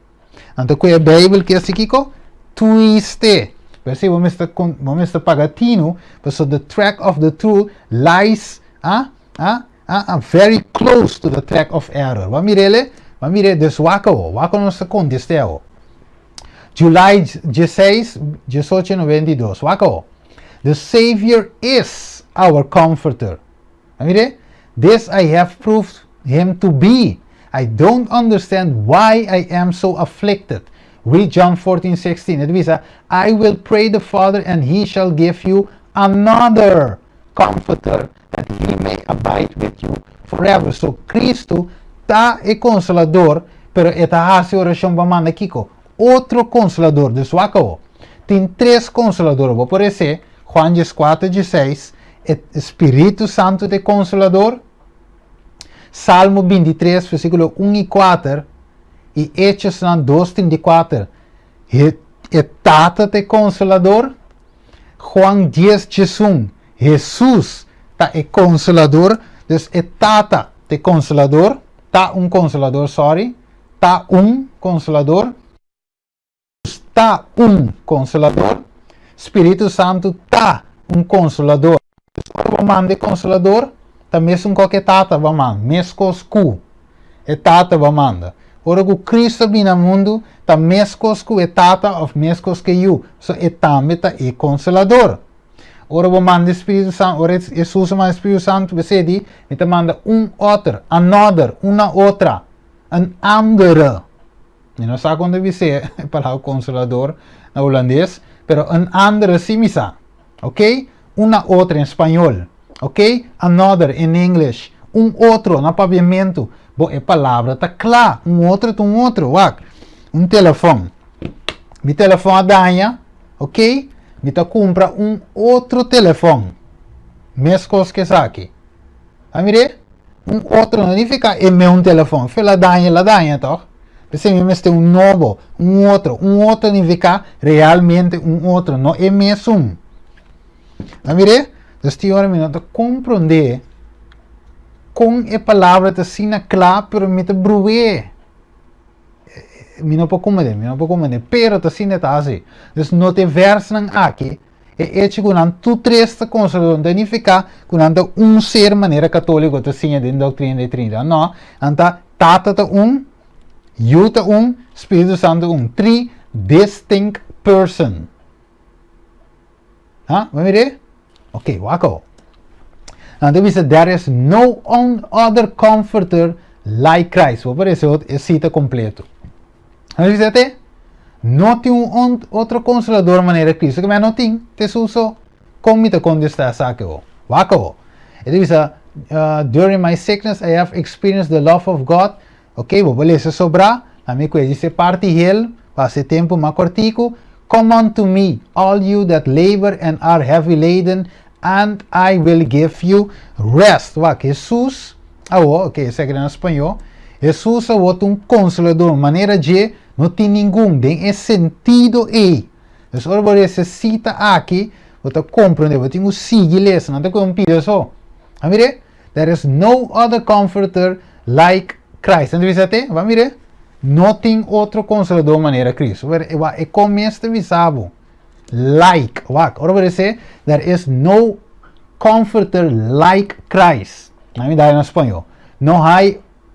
Anda com a Bible que é assim Kiko, twiste. Pero se vamos estar pagatino, so the track of the truth lies very close to the track of error. Va mirele, des wako não se contesteo. July 16, 1892, wako. The Savior is our comforter. Mire, this I have proved him to be. I don't understand why I am so afflicted. Read John 14:16. It means, I will pray the Father and he shall give you another comforter that he may abide with you forever. So, Cristo tá e consolador, pero eta hace oração para manda Kiko. Outro consolador, de sua acabou. Tem três consoladores, vou por esse. Juan 4:16, Espírito Santo de Consolador, Salmo 23, versículo 1 e 4, e Hechos 2:34, Tata de Consolador, Juan 10:1, Jesus tá é Consolador, dus Tata de Consolador, tá Consolador, tá Consolador, tá Consolador, Espírito Santo tá Consolador. O mande Consolador, também é qualquer tata vai mandar, mescoscu, é tata vai mandar. Ora que Cristo vem no mundo, tá mescoscu é tata of mescos que eu, so é também tá é Consolador. Ora vai mandar Espírito Santo, ora Jesus manda Espírito Santo, você diz, ele manda outro, another, uma outra, an andere. E não sabe quando deve ser a palavra Consolador na holandês. Pero un andere simisa, ok? Una otra en español, ok? Another in English, outro no pavimento. Bo é palavra tá clara, outro, wak. Telefone. Mi telefone danha, ok? Mi tá compra outro telefone. Mescos que aqui. A mire? Outro não fica é meu telefone. Foi la danha, toch? Você me tem novo, outro significa realmente outro, não é mesmo. Mire? Dus die hora me não te compreender com a palavra te sina claro, pero me te bruer. Me não pode compreender, pero te sina tá assim. Dus não te versam aqui. E hecho que tu três consolador identificar que ser maneira católica te sina de doutrina de Trindade. Não, anta Tata te You te Espírito Santo three distinct person. Huh? Vamos ver? Ok, wako. And then we said there is no other comforter like Christ. Vou para esse cita completo. Então we said não tem outro consolador maneira Cristo que não tem. Te suso como me te contestar saque o. Wako. Então we said during my sickness I have experienced the love of God. Ok, vou ler esse sobra. A minha coisa dice parte ele passe tempo mais cortico. Come unto me, all you that labor and are heavy laden, and I will give you rest. Jesus, ok, segue em espanhol. Jesus é consolador, maneira de não tem nenhum, tem esse sentido aí. Então, agora você cita aqui, você compreende, você tem que seguir isso, não tem que compreender só. Vamos ver? There is no other comforter like Christ. Então, vamos ver? Não tem outro consolador maneira Cristo. E começa a visar, like, ora vai dizer, there is no comforter like Christ. Na verdade em espanhol. Não há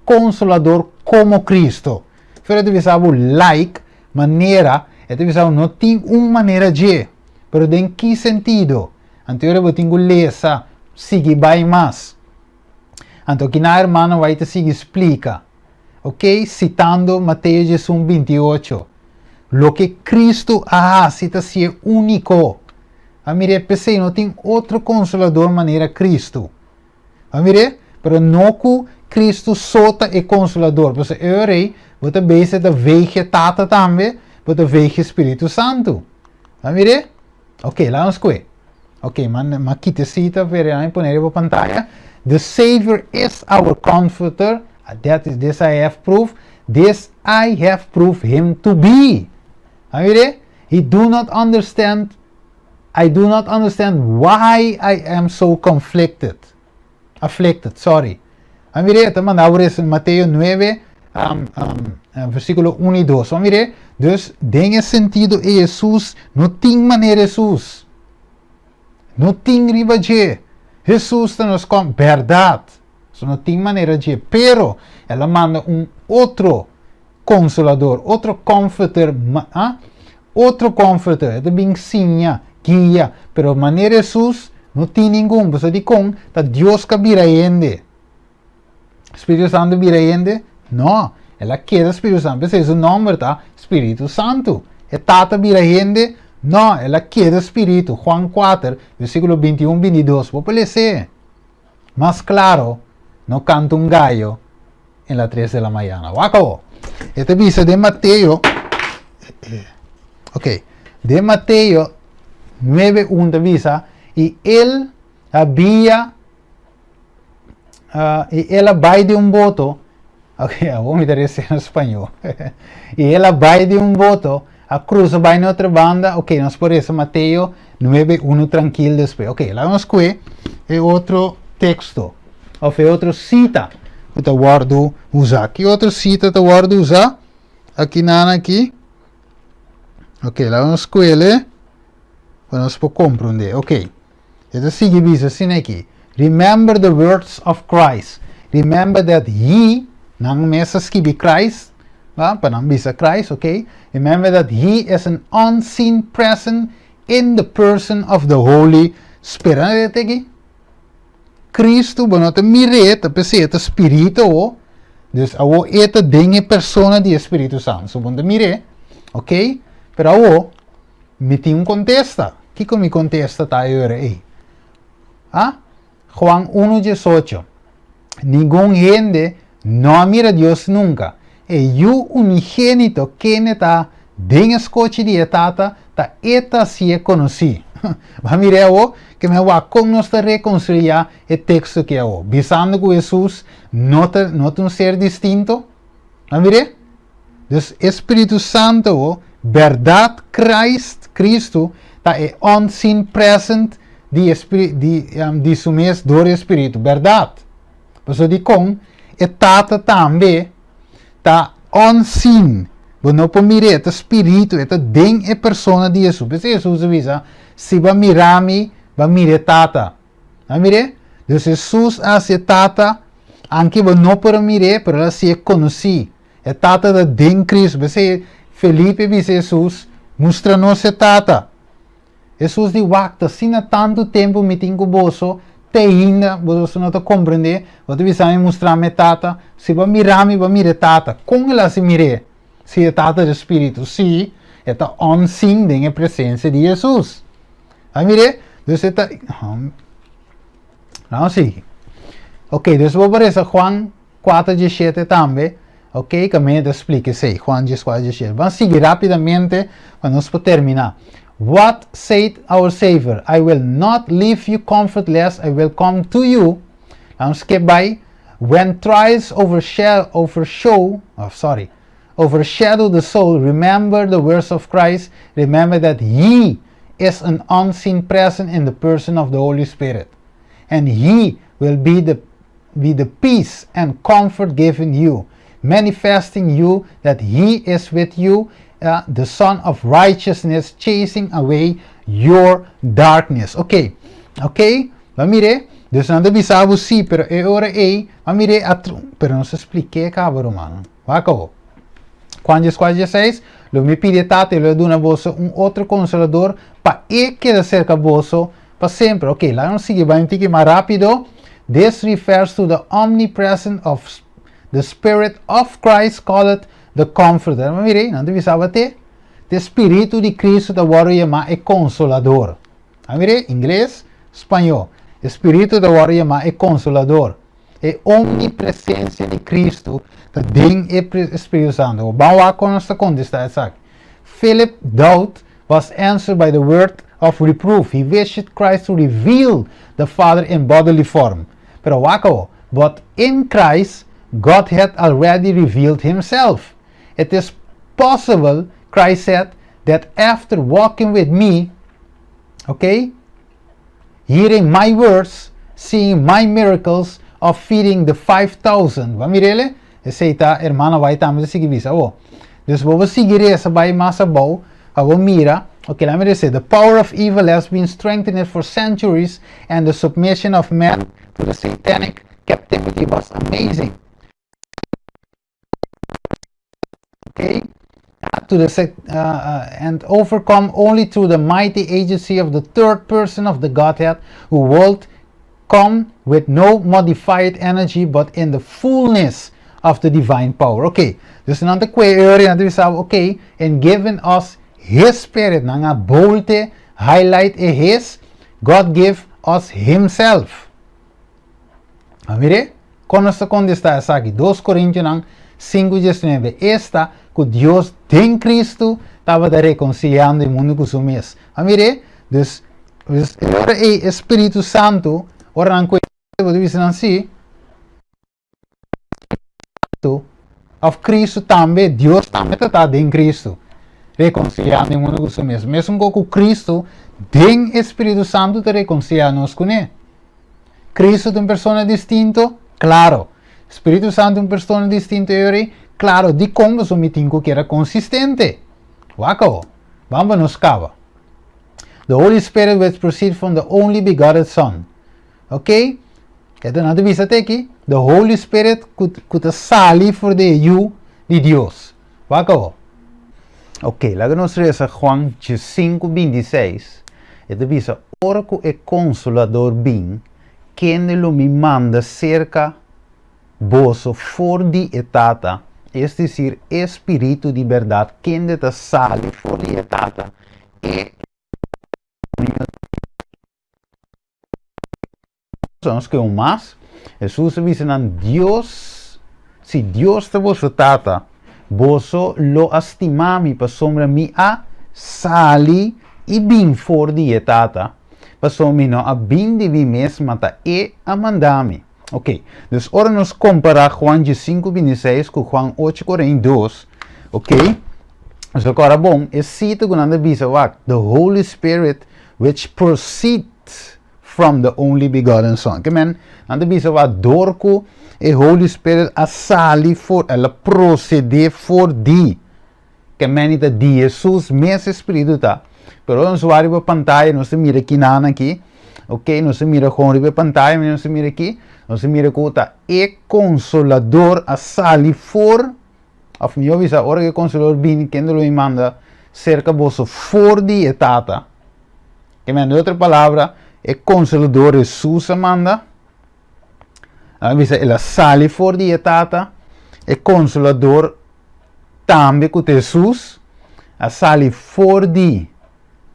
consolador como Cristo. Fora de visar, like, maneira, é de visar, não tem maneira de, pero em que sentido? Então eu tenho que ler, seguir bem mais. Então que na irmã vai te seguir explica. Ok? Citando Mateus 28. Lo que Cristo hace é único. A mire, pensei, não tem outro consolador maneira Cristo. A mire, pero não que Cristo sota é consolador. Porque eu rei, você beise da veia tata também, você veia Espírito Santo. A mire? Ok, lá vamos ver. Ok, mas aqui te cita, verá, poner na pantalla. The Savior is our comforter. This I have proved. This I have proved him to be. I do not understand why I am so afflicted, sorry. Mandamos en Mateo 9, versículo 1 y 2. Mire, dus, en ese sentido, Jesús no tiene manera Jesús. No tiene riba de. Jesús nos con verdad. No tiene manera de. Pero, ela manda outro consolador, outro comforter, outro comforter, de bem guia, pero maneira Jesus não tem nenhum, você diz com, tá Deus que vira ende. Espírito Santo vira ende? Não, ela quer Espírito Santo, esse é o nome, tá? Espírito Santo. E tata vira ende? Não, ela quer Espírito. Juan 4, versículo 21, 22, vou ler. Mas claro, não canta gallo en las 3 de la mañana. Waco. Este dice de Mateo. Ok. De Mateo 9:1 avisa. Y él había. Y él vai de voto. Ok, vou me interessa en español. Y él vai de voto. A cruz vai na outra banda. Ok, nós por isso Mateo 9:1 tranquilo después. Ok, lá vamos ver. É outro texto. Ou é outro cita. Que eu guardo usar. Que outra cita eu guardo usar? Aqui na aqui. Ok, lá vamos com ele. Vamos para compreender. Ok. Então sigue diz assim aqui. Remember the words of Christ. Remember that He, não mesa escreve Christ, para não bisa Christ, ok? Remember that He is an unseen presence in the person of the Holy Spirit. Aqui. Cristo, bueno, te mireta, peseta Espírito, dus awo eta dinge persona di Espírito Santo. So, bon te mire, ok? Pero awo, mi tem contesta. Kiko mi contesta tayo aí? Juan 1:18. Ningún gente no mira a Dios nunca. E eu unigênito que neta den escote de etata, ta eta se conheci. Vai mirar que me va com nós reconciliar o texto que é visando que Jesus não é um ser distinto. Vai mirar? Dus Espírito Santo, verdade Cristo, tá é unseen present de sumes do Espírito, verdade. Por isso, e tata também está unseen. Você não pode mirar o Espírito, é dentro da pessoa de Jesus. Por isso, Jesus avisa, se vai mirar-me, vai mirar tata. Vai mirar? Então, Jesus hace tata, anche você não pode mirar, mas ela se conhece. É tata de dentro Cristo. Por isso, Felipe disse Jesus, mostra-nos a tata. Jesus diz, wacta, se não tanto tempo me tenho com você, te ainda, você não está compreendendo, você precisa mostrar-me tata, se vai mirar-me, vai mirar tata. Como ela se mira? Se é tata do Espírito, sim, é unseen em a presença de Jesus. Vai mirar? Então, está... Não, sim. Ok, então vou aparecer Juan 4:17 também. Ok, que me explique, sim, Juan 4:17. Vamos seguir rapidamente, vamos terminar. What said our Savior? I will not leave you comfortless, I will come to you. Vamos skip by. When trials overshadow the soul, remember the words of Christ. Remember that He is an unseen presence in the person of the Holy Spirit. And He will be the peace and comfort given you, manifesting you that He is with you, the Son of Righteousness, chasing away your darkness. Ok, vamos ver. Deus não avisava sim, pero é hora aí, vamos ver, pero não se explique, cabrão, mano. Vai acabou. Quando Juan 4:16, lo me pide tata, eu dou a você outro consolador para ele quedar cerca de você para sempre. Ok, lá não sigue, vai um pouquinho mais rápido. This refers to the omnipresence of the Spirit of Christ, called the Comforter. Vamos ver, não deve saber. O Espírito de Cristo da Wara chamar é Consolador. Vamos ver, inglês, espanhol. O Espírito da Wara chamar é Consolador. É omnipresença de Cristo dentro do Espírito Santo. Vamos lá com esta contesta. Philip doubt was answered by the word of reproof. He wished Christ to reveal the Father in bodily form. Pero wako, but in Christ, God had already revealed Himself. It is possible, Christ said, that after walking with me, okay, hearing my words, seeing my miracles of feeding the 5,000. Vamos ver ele? Aceita, hermana, vai também seguir isso. Dus vamos seguir essa vai mais abaixo. Vamos mira. Okay, let me just say, the power of evil has been strengthened for centuries, and the submission of man to the satanic captivity was amazing. Okay, and overcome only through the mighty agency of the third person of the Godhead, who will come with no modified energy, but in the fullness of the divine power. Okay, dus dan de query, okay, and given us His Spirit, nga bolte, highlight His, God give us Himself. Mire, con esta contesta aquí, 2 Corintios 5:19, esta que Dios en Cristo estaba reconciliando el mundo con su mes. Mire, dus ahora el Espíritu Santo, ahora en cuestión, dicen así, of Cristo também, Deus também está em Cristo, reconciliando o mundo com si mesmo. Mesmo com Cristo, tem Espírito Santo de reconciliar-nos com Ele. Cristo é uma pessoa distinta, claro. Espírito Santo é uma pessoa distinta, claro. De como eu me tenho que era consistente. Wako, vamos nos cava. The Holy Spirit which proceeds from the only begotten Son. Ok? Então, não devia até aqui. The Holy Spirit could sali for the you de Deus. Wako. Ok, lá que nós reza Juan 5:26. E devia ora que é consolador bem, quem lo me manda cerca vosso for di etata, es decir, espírito de verdade, quem te sali for di etata, e sons que mais, Jesus dice Dios, si Dios te vosso tata, vosso lo estimami pa sombra mi a sali e bem for di etata, pa sombra no a bem de vi mesma ta e a mandami. Ok, dus ora nos comparar Juan 5:26 com Juan 8:42, ok? Dus agora bom, é cita quando anda bisa the Holy Spirit which proceeds from the only begotten Son. Amen. Anda bisa wa dorku e Holy Spirit a sali for ela proceder for di. Amen ita di Jesus mes Espírito tá. Pero nós vamos para pantalla, nós mira aqui nana aqui. Ok, nós mira com a pantalla, nós mira aqui. Nós mira com tá e consolador a sali for. Of mi avisa ora que consolador bin quem lo manda cerca vosso for di etata. Amen. De outra palavra, e consolador Jesus manda. Avisa ela sali for di etata. E consolador também com Jesus. A sali for di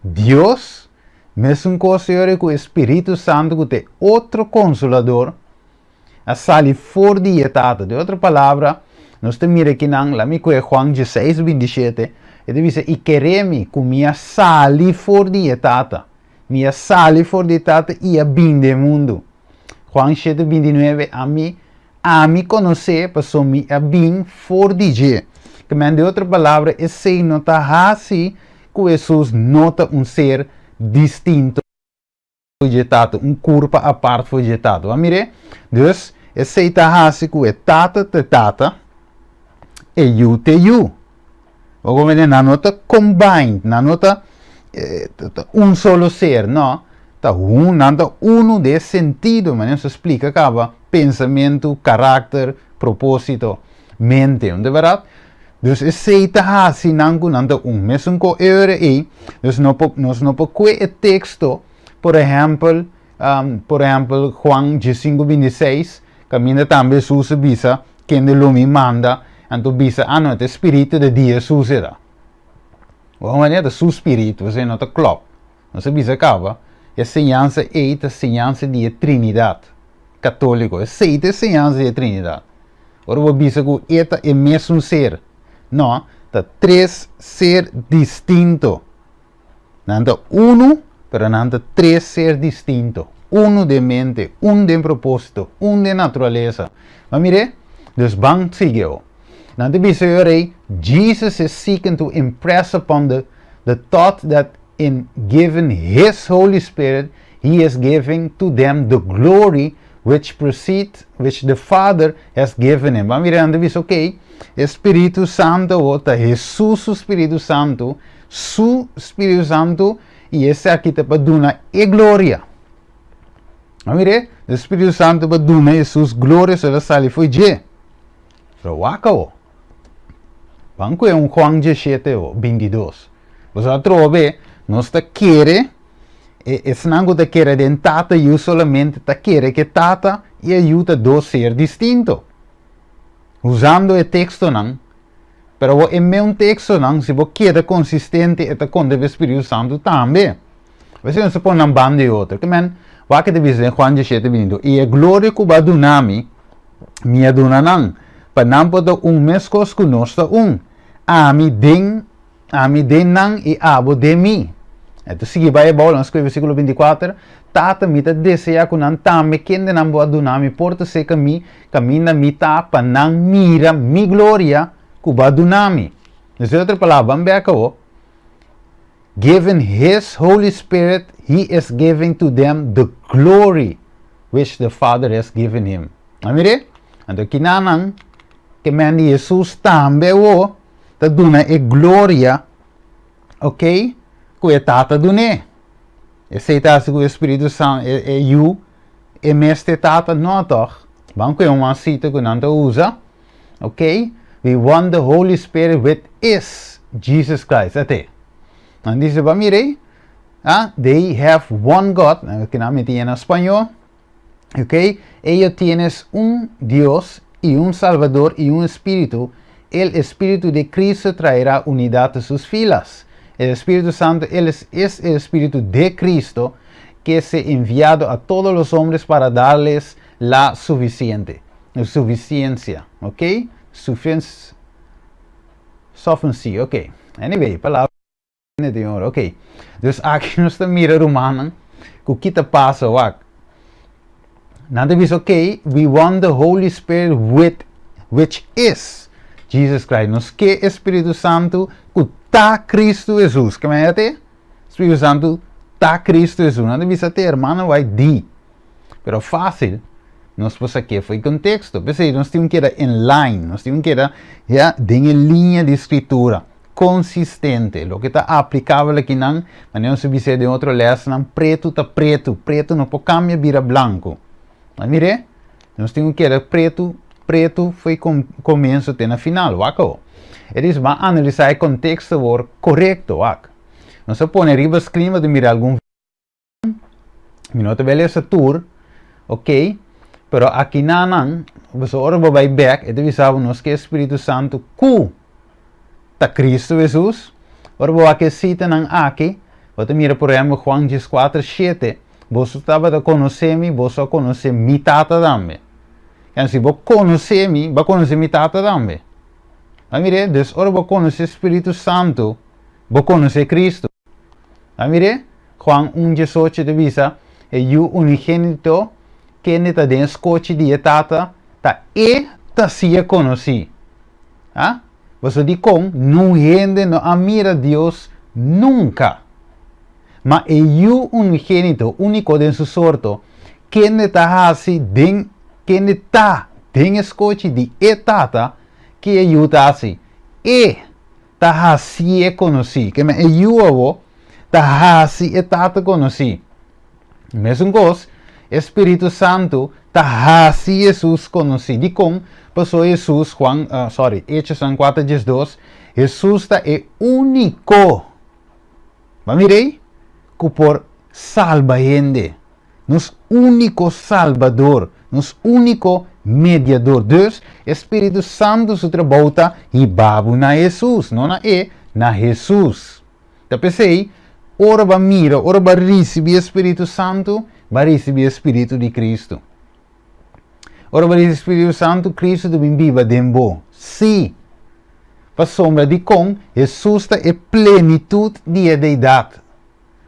Deus, mesmo considera que o Espírito Santo que tem outro consolador, a sali for di etata. De outra palavra, nós temos aqui não, lá me conhece Juan 16, 27, ele diz, e queremi com minha sali for di etata. Minha sali for di etata e a bem do mundo. Juan 7, 29, a mi conhecer, passou mi a bem for di je. Que de outra palavra, esse nota assim, que Jesus nota ser distinto vegetado, corpo a parte vegetado. Amire? Dus, esse está assim que é tata te tata e you te you. Ou como na nota combined, na nota solo ser, não? Tá nada uno de sentido, mas isso explica acaba pensamento, caráter, propósito, mente, não é verdade? Dus aceita assim nada mesmo com aí, dus não pode o texto, por exemplo, Juan 15:26, caminha também Jesus bisa, quem de lo me manda, então bisa, não, é o Espírito de Deus suceda. Ou é o seu Espírito, você não está klopt. Não se bisa acaba, é semelhança a semelhança de Trindade, católico, é semelhança de Trindade. Ora, o bisa que é mesmo ser. No, está tres ser distinto. Nanda uno, pero nanda tres ser distinto. Uno de mente, un de propósito, un de naturaleza. Maar mire, dus bang sigue. Nanda bisogna Jesus is seeking to impress upon the thought that in giving His Holy Spirit, He is giving to them the glory which the Father has given Him. Maar mire, nanda bisogna, okay, Espírito Santo, outra Jesus, o Espírito Santo, su Espírito Santo, e esse aqui está para dar e glória. Mire, o Espírito Santo para dar Jesus glória, se ela sali foi je. Pero waka banco é Juan 17, 22. Você trova, nós está querer, esse não está querer de tata, eu solamente está querer que tata e ajuda dois ser distinto. Usando o texto não, pero em meu texto não, se você quer consistente, é com o Espírito Santo também. Você não se põe um bando de outro. Que men, vai que te diz em Juan 17, 22, e a glória que vai donar me aduna não, para não poder mesmo conosco a mi den não e abo de mim. Então, se vai a bola, nós escrevemos versículo 24, tata mita deseja que não também quem de não pode donar me porta se caminha mita para não mira mi glória que vai donar me. Então, outra palavra, vamos ver aqui, given His Holy Spirit, He is giving to them the glory which the Father has given Him. Amire? Então, kinanang, que man Jesus também está dando a glória, ok? Que é tata dune. Aceita-se que o Espírito Santo é you, e mestre tata não toch. Banco é uma cita que não usa, ok? We want the Holy Spirit with is Jesus Christ. Até. Então diz para mire, they have one God, que não me tem em espanhol, ok? Ellos tienes Dios y Salvador y Espíritu. El Espíritu de Cristo traerá unidad a sus filas. El Espíritu Santo es el Espíritu de Cristo que es enviado a todos los hombres para darles la suficiencia, ¿ok? Sufficiency, ok. Anyway, palavra de honor, ok. Dus aqui nós estamos mirando humano, o que está passa, nada diz, ok, we want the Holy Spirit which is Jesus Christ. Nos que Espírito Santo, que está Cristo Jesus. Como é até? Espírito Santo tá Cristo Jesus, não deve ser hermano vai di. Pero fácil, nós podemos aqui foi contexto, pensei, nós temos que ir em line, nós temos que ir já em linha de escritura, consistente, o que está aplicável aqui não, mas não se vê de outro lesson, preto está preto, preto não pode cambiar, vira branco. Mas mire, nós temos que ir preto, preto foi começo até na final, wako. Eles vão analisar o contexto correto, wako. Nós põe riba clima de mirar algum minuto bem essa tour, ok? Pero aqui não, você ora vai back, e deve saber nós que o Espírito Santo cu tá Cristo Jesus. Ora vou aqui cita não aqui, você mira por exemplo Juan 4:7, você estava a conhecer-me, você conhece mi tata também. E se você conhecer-me, vai conhecer mi tata também. Mas mire, então ora vou conhecer o Espírito Santo, vou conhecer Cristo. Mas mire, Juan 1:18 dice, e o unigênito que não está dentro coche de tata, tá e tá se conheci. Ah? Você diz com, não gente não admira Deus nunca. Mas é o unigênito, único de sua sorte, que não está assim, que não está dentro coche de tata, que é o tá assim. E tá assim conheci. Que é o avô, tá assim tata conheci. Mesmo coisa, Espírito Santo tá assim Jesus conheci. De com, passou Jesus, Hechos 4:2, Jesus é único. Mas mirei, que por salva gente, nos único salvador, nos único mediador. Dus, Espírito Santo se trabalha e babu na Jesus, não na Jesus. Então pensei, ora vai mira, ora vai receber o Espírito Santo, vai receber o Espírito de Cristo. Ora vai receber o Espírito Santo, Cristo deve viver dentro. Sim. Para sombra de com, Jesus é plenitude de deidade.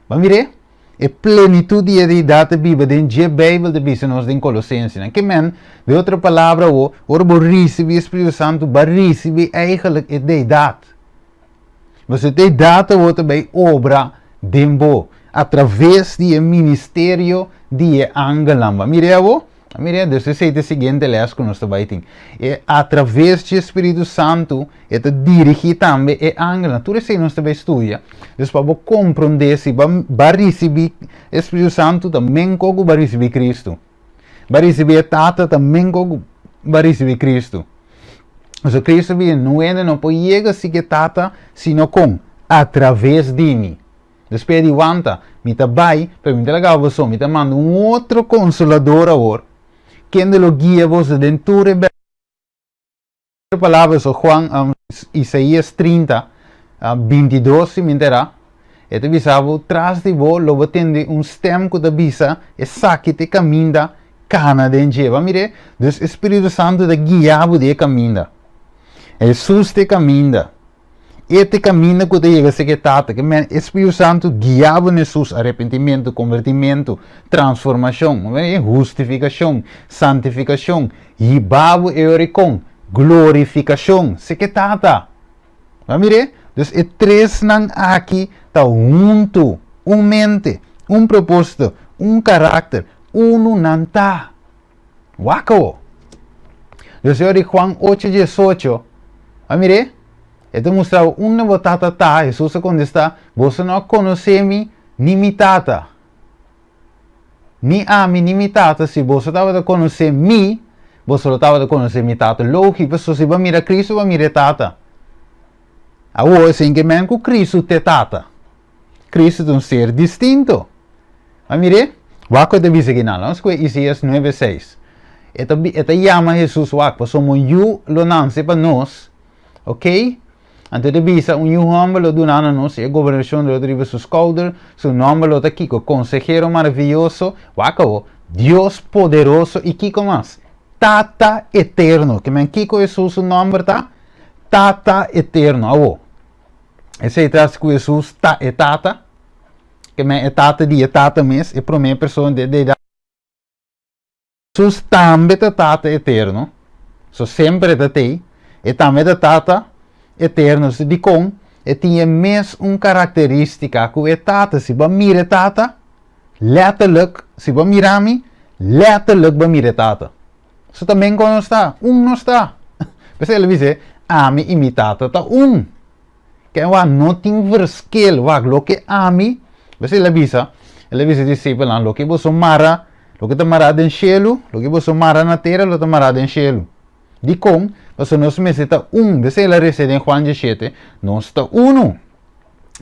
Vamos ver? É plenitude de deidade viva dentro da Bíblia de Bisnos em Colossenses. Que men, de outra palavra, ora vai receber o Espírito Santo, vai receber eigenlijk a deidade. Você deidade ou também obra dentro, através do ministério de angelam. Mire, Deus sei o seguinte, les que nós trabalhamos. É através do Espírito Santo, é dirigir também a angelam. Tudo isso nós também estudamos. Depois, para compreender se vai receber o Espírito Santo, também como vai receber Cristo. Vai receber a Tata, também como vai receber Cristo. Então, Cristo não pode chegar a ser Tata, sino com, através de mim. Depois de wanta, me vai, para me legal você, me manda outro consolador agora, que lo guia você dentro da palavra, Juan, Isaías 30, 22, se me entera, e te visava, traz de vos, lo batende stem que te visa, e saque te caminha, cana dentro. Vamos ver, o Espírito Santo te guiava de caminha. Jesus te caminha. Este caminho que te chega a ser tata, que o Espírito Santo guiava Jesus, arrependimento, convertimento, transformação, justificação, santificação, e babo e oricon, glorificação, se que tata. Vamos ver? Então, é três não aqui, está junto, mente, propósito, caráter, não está. Wako. Então, Juan 8:18, vamos ver? Então mostrava uma batata tá, Jesus contesta, você não conhece-me, nem mi tata. Ni a mim, nem mi tata, se você estava a conhecer me, você estava a conhecer mi tata. Lógico, se você vai mirar Cristo, vai mirar tata. Agora, sem que men com Cristo te tata. Cristo é ser distinto. Mas mire, wako te dice que não, vamos com Isaías 9:6. Esta chama Jesus wako, somos eu lo nance para nós, ok? Antes de visa, homem lo donava nos e a governação lo driva sus cauder, su nome lo está Kiko, consejero maravilhoso, wako, Dios poderoso e Kiko mais, Tata eterno, que men Kiko Jesus su nome tá, Tata eterno, awo. Esse é traz com Jesus tá e Tata, que men é Tata de Tata mes, e para mim pessoa de Jesus também é Tata eterno, so sempre é te, e também é Tata eterno, de com, e tinha mes característica que é tata, se ba mire tata, letterlijk, se ba mirami, letterlijk ba mire tata. Isso também não está, não está. Você ele diz, ami imitata ta Que não tem verschil, lo que ami, você ele diz discípulo, lo que você mara, lo que te mara den cielo, lo que você mara na terra, lo que te mara den cielo. Di com, você não se meseta você ele recebe em Juan 17, não está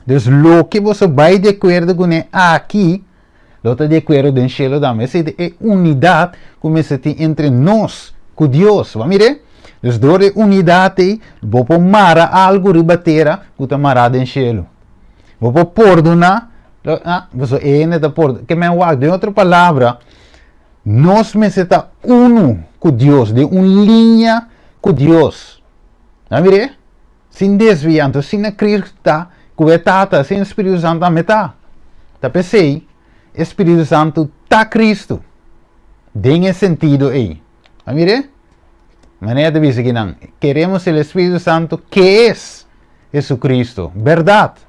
Dus lo que você vai de acordo com aqui, lo está de acordo den cielo também. Essa é unidade como se tem entre nós, com Deus, vamos ver? Dus door de unidade, você mara algo ribatera, que te mara den cielo. Você perdona, você é da perdona. Que me wag, de outra palavra, nós me seta com Deus, de uma linha com Deus. Vamos ver? Sem desviando, sem a Cristo, com a tata, sem o Espírito Santo a metá. Tá pensei, Espírito Santo tá Cristo. Tem sentido aí. Vamos ver? Maneira de dizer que não. Queremos o Espírito Santo que é Jesucristo. Verdade.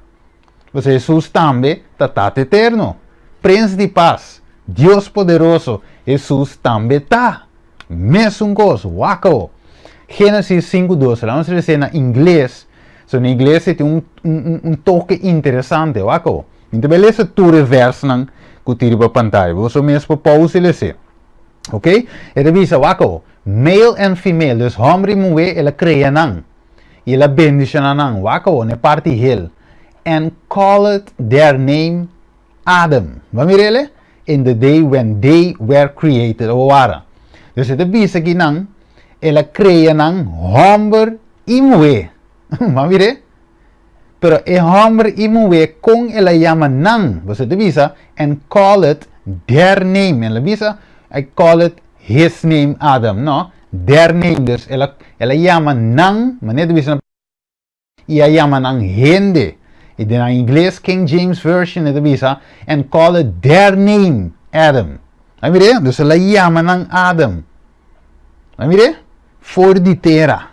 Você Jesus também está eterno. Príncipe de paz. Deus poderoso. Jesus também está. Mesmo coisa. Waco. Gênesis 5:12. Vamos dizer na inglês. So, na inglês tem um toque interessante. Waco. Então, beleza, tu reverso não que tira para a pantalla. Você mesmo pausa e lê. Ok? E revisa, waco. Male and female, dus homem e mulher, ela cria não. E ela bendice não. Wako, ne parte hel. And called their name Adam. Vamos ver ele? In the day when they were created, ou ara. Dus het is aqui não. Ela cria não, homem e mulher. Vamos ver? Pero e homem e mulher com ela chama não. Você visa, and call it their name. Ela visa, I call it his name Adam, no? Their name, dus ela chama não, maneira de dizer, e ela chama não gente. E na inglês, King James Version, ela diz, and call it their name Adam. Vamos ver? Dus ela chama não Adam. Vamos ver? For de terra.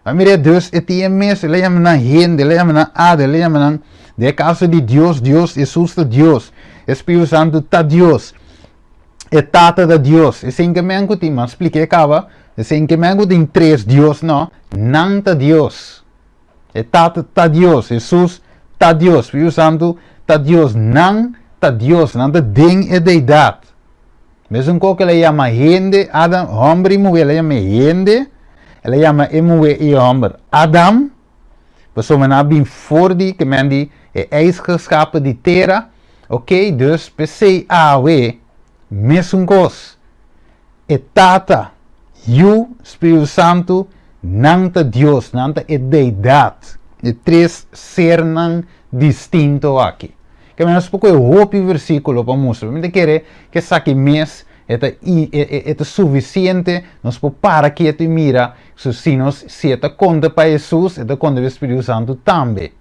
Vamos ver? Dus het is mes, ela chama não gente, ela chama não Adam, ela chama não, de caso de Deus, Deus, Jesus é Deus, Espírito Santo está Deus. É tata de Deus. E sem que me anguti, mas expliquei acaba. E sem que me anguti em três Deus, não. Não tá Deus. É tata tá Deus. Jesus tá Deus. Espírito Santo tá Deus. Não tá Deus. Não tá ding e deidade. Mesmo que ela chama gente, Adam, homem e mulher, ela chama gente. Ela chama mulher e homem. Adam. Pessoa me na bem forte, que me di, é ex-geschapen de terra. Ok? Dus, PC AW. Mesmo coisa. É tata. E o Espírito Santo não é Deus, não é deidade. É três seres distintos aqui. Que menos pouco eu roubo o versículo para mostrar. Mas querer que saque mês é suficiente. Nós podemos parar aqui e mira. Se nós se é conta para Jesus, é conta do Espírito Santo também.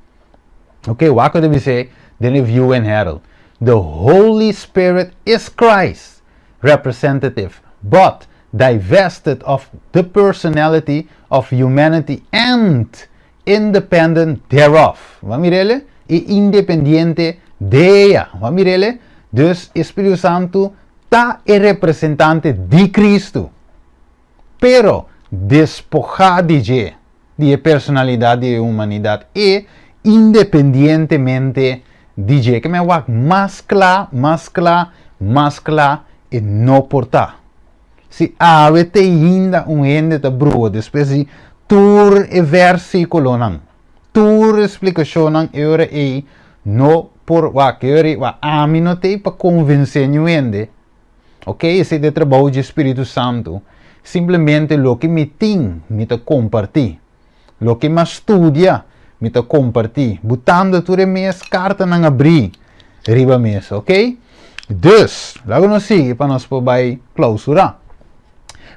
Ok, o que deve ser the Review and Herald. The Holy Spirit is Christ, representative, but divested of the personality of humanity and independent thereof. Vamos ver ele? E independente dela. Vamos ver ele? Dus Espírito Santo está é representante de Cristo, pero despojado de personalidade e humanidade e independentemente DJ que me wak mascla e não portar. Se avete ainda gente da brua, depois de tur e versículo não, tur explicação não era e não por wak era wa aminote para convencer gente. Ok, esse é o trabalho do Espírito Santo. Simplesmente o que me tem, me te compartilhar. O que me estudia, me te compartilhar. Botando tudo minhas cartas não abrir. Riba mesmo, ok? Dus, logo nos siga para nós poder clausurar.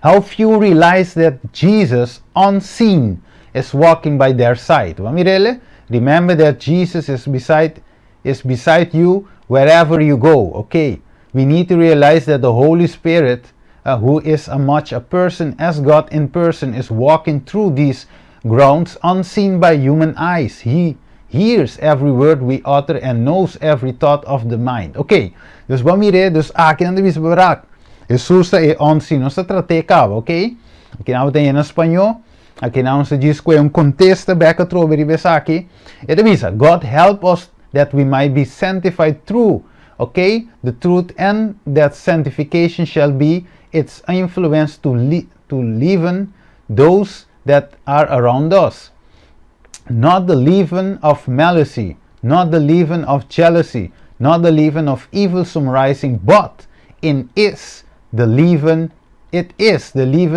How few realize that Jesus, unseen, is walking by their side. Vamos ver ele? Remember that Jesus is beside you wherever you go, ok? We need to realize that the Holy Spirit, who is as much a person as God in person, is walking through these grounds unseen by human eyes. He hears every word we utter and knows every thought of the mind. Ok, dus vamos ver, dus aqui não devemos parar. Jesus é onde nós tratamos, ok? Aqui não tem em espanhol, aqui não se diz que é contexto bem que trouxe aqui. E devisa, God help us that we might be sanctified through, okay, the truth, and that sanctification shall be its influence to leaven those that are around us. Not the leaven of malice, not the leaven of jealousy, not the leaven of evil summarizing, but it is the leaven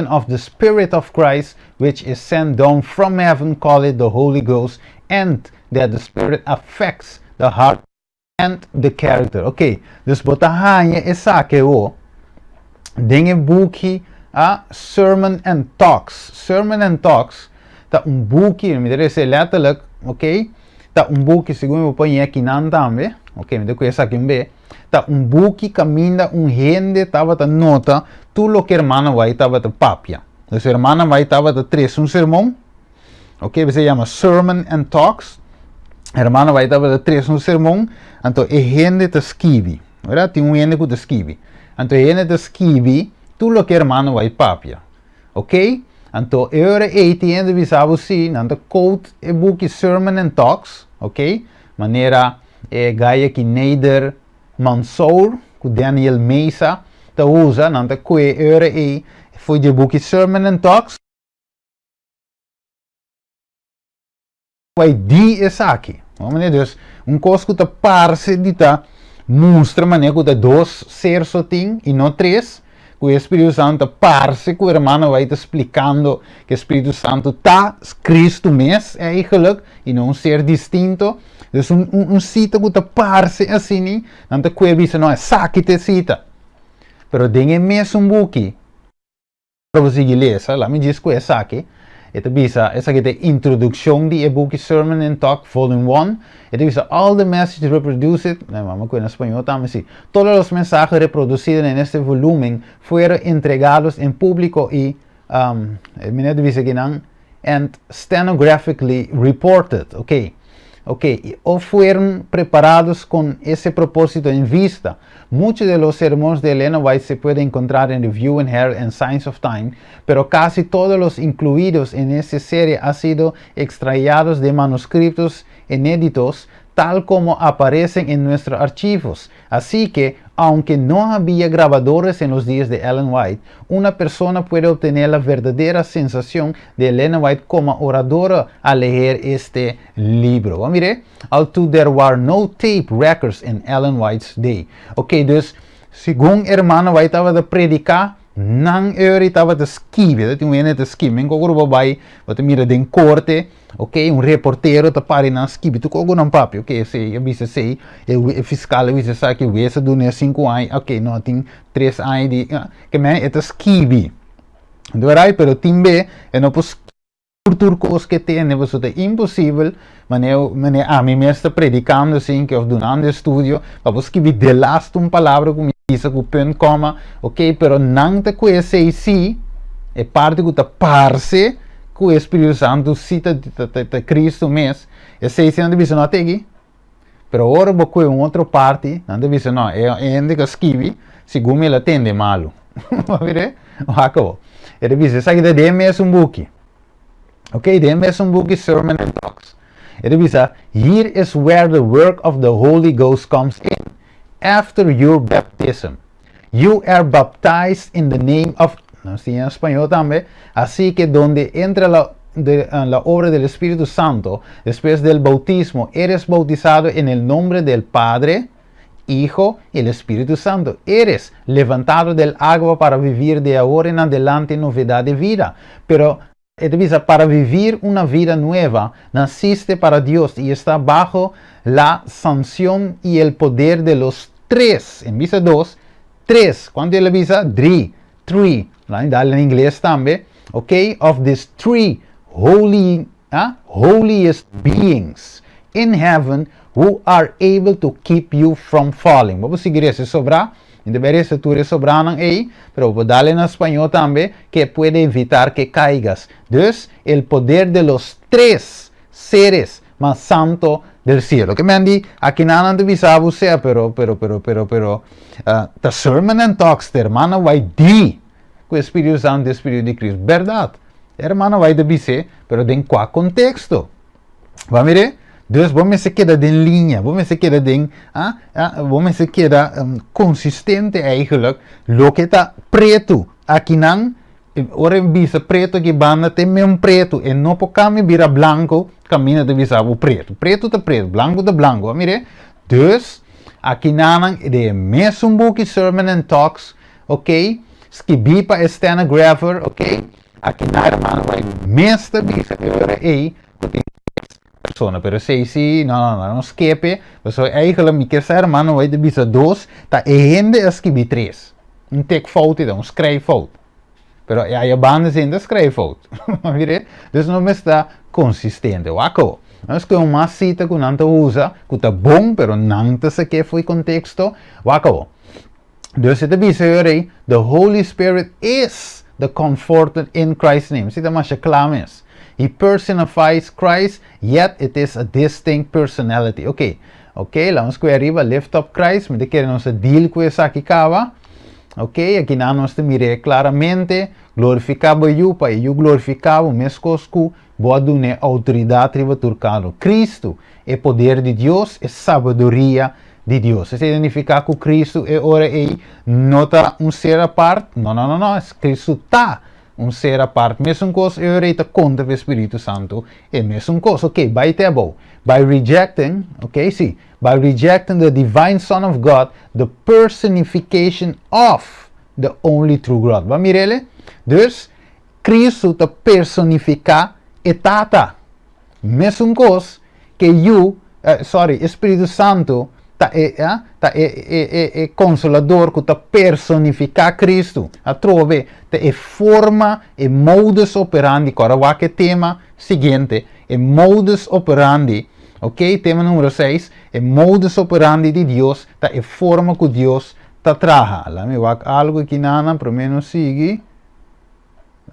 of the Spirit of Christ, which is sent down from heaven, call it the Holy Ghost, and that the Spirit affects the heart and the character. Ok, dus botahanya esake o dinge boekje Sermon and Talks. Sermon and Talks ta boekje, me interessa letterlijk, ok? Ta boekje, segundo põe aqui nan tambe, ok? Me deco essa aqui be. Ta boekje caminha gente tava ta nota tu lo que hermana vai tava ta papia. Dus hermana vai tava ta tres sermão, ok? Se chama Sermon and Talks. Hermana vai tava ta tres sermão, então é gente ta escrevi, verdade? Tem gente que ta escrevi. Então gente ta escrevi tu lo que hermana vai papia, ok? Então, eu entendo visava sim, então quote e book Sermon and Talks, ok? Maneira gaia que Neider Mansour, que Daniel Mesa, ta usa, então que foi de book Sermon and Talks. Vai di aqui, vamos ver, dus coisa que ta parse de ta mostra maneira que ta dois ser só tem e não três. Que o Espírito Santo parse que o irmão vai te explicando que o Espírito Santo está Cristo mesmo, é eigenlijk, e não um ser distinto. Então, cita que te parse assim, não te que diz, não é saque te cita. Pero tem mesmo book para você ler, lá me diz que é saque. Ito bisa, essa aqui é a introdução de book Sermon and Talk, Volume 1. Ito bisa, all the messages reproduced, vamos en español también, sí. Todos los mensajes reproducidos en este volumen fueron entregados en público y, and stenographically reported, o fueron preparados con ese propósito en vista. Muchos de los sermones de Ellen White se pueden encontrar en Review and Herald and Signs of Time, pero casi todos los incluidos en esta serie han sido extraídos de manuscritos inéditos, tal como aparecen en nuestros archivos. Así que, aunque no había grabadores en los días de Ellen White, una persona puede obtener la verdadera sensación de Ellen White como oradora al leer este libro. Vamos a ver, although there were no tape records in Ellen White's day. Ok, dus, según hermano White estaba de predicar, não estava de escrever, tinha um de escrever, em qualquer lugar, você mira de corte, ok, reporteiro está para na escrever, tu cogo não papel, ok, eu disse sei, o fiscal disse sabe que o esse do 5 anos, ok, não tem 3 anos de, que me é escrever, verdade, pero timbe, não posso coisas que tem, você é impossível, mas a mim mesmo está predicando assim, que eu durante o estudo, para você escrever de last palavra como isso com ponto coma, ok, pero não te conhece sim, é parte que te parse que o Espírito Santo cita de Cristo mesmo, e se isso não deve ser não aqui, pero agora vou com outra parte, não deve ser não, é ainda que escreve, segundo ele atende malo, vai ver, acabou, é deve ser, sabe que de mesmo book, ok, de mesmo book Sermon and Talks, é deve ser, here is where the work of the Holy Ghost comes in. After your baptism, you are baptized in the name of, no estoy en español también, así que donde entra la obra del Espíritu Santo, después del bautismo, eres bautizado en el nombre del Padre, Hijo y el Espíritu Santo. Eres levantado del agua para vivir de ahora en adelante novedad de vida, pero para vivir una vida nueva, naciste para Dios y está bajo la sanción y el poder de los tres, en visa 2, 3, ¿cuánto es la visa? 3, dale en inglés también, ok, of these 3 holiest beings in heaven who are able to keep you from falling. Vamos seguir esse sobrar. Deveria ser tu sobrando aí, pero vou dar em espanhol também, que pode evitar que caigas. Dus, el poder de los 3 seres más santo del cielo. Que me han di, aquí nada de visavo sea, pero, the sermon and talks, hermano, vai di, con Espíritu Santo, Espíritu de Cristo. Verdad, hermano, vai de bise, pero den qua contexto. Va mire? Dus vamos se queda in linea, vamos se queda vamos se queda consistente eigenlijk, lo que está preto, aqui nan, ora bisa preto que banda tem mesmo preto, e não por caminho vira blanco, caminho de bisa o preto, preto tá preto, blanco tá blanco, mire? Dus, aqui nan, de mesmo book Sermon and Talks, ok? Escrevi para stenographer, ok? Aqui nan, mano, vai mesmo bisa, que ora é, persona, pero se não escape, so eigenlijk mi que ser mano vai de bisa 2, tá ainda escrevi 3. Um tek fout então, schrijf fout. Pero a banda ainda schrijf fout. Vire? Dus não está consistente. Wako. Nós que uma cita que não usa, que tá bom, pero não se que foi contexto. Wako. Dus het bisa aí, the Holy Spirit is the comforter in Christ's name. Cita mais clames. He personifies Christ, yet it is a distinct personality. Ok, vamos que arriba, lift up Christ, me quer nos deal com essa aqui cava. Ok, aqui não nos mire claramente, glorificava eu, para eu glorificava, mas cosco, boa dune autoridade riba turcano. Cristo é poder de Deus, é sabedoria de Deus. Se identificar com Cristo é ora é nota um ser à parte? Não, Cristo está um ser à parte. Mesmo coisa eu reita conta do Espírito Santo. É mesmo coisa, ok, by table. By rejecting, ok, see, by rejecting the divine Son of God, the personification of the only true God. Vamos mirele? Dus, Cristo te personifica e tata. Mesmo coisa que Espírito Santo é consolador que está personificar Cristo. A trove é forma e modus operandi. Agora que tema seguinte é modus operandi. Ok? Tema número 6 é modus operandi de Deus. É forma que Deus está traja. Lá me vai algo aqui nana, pelo menos sigue.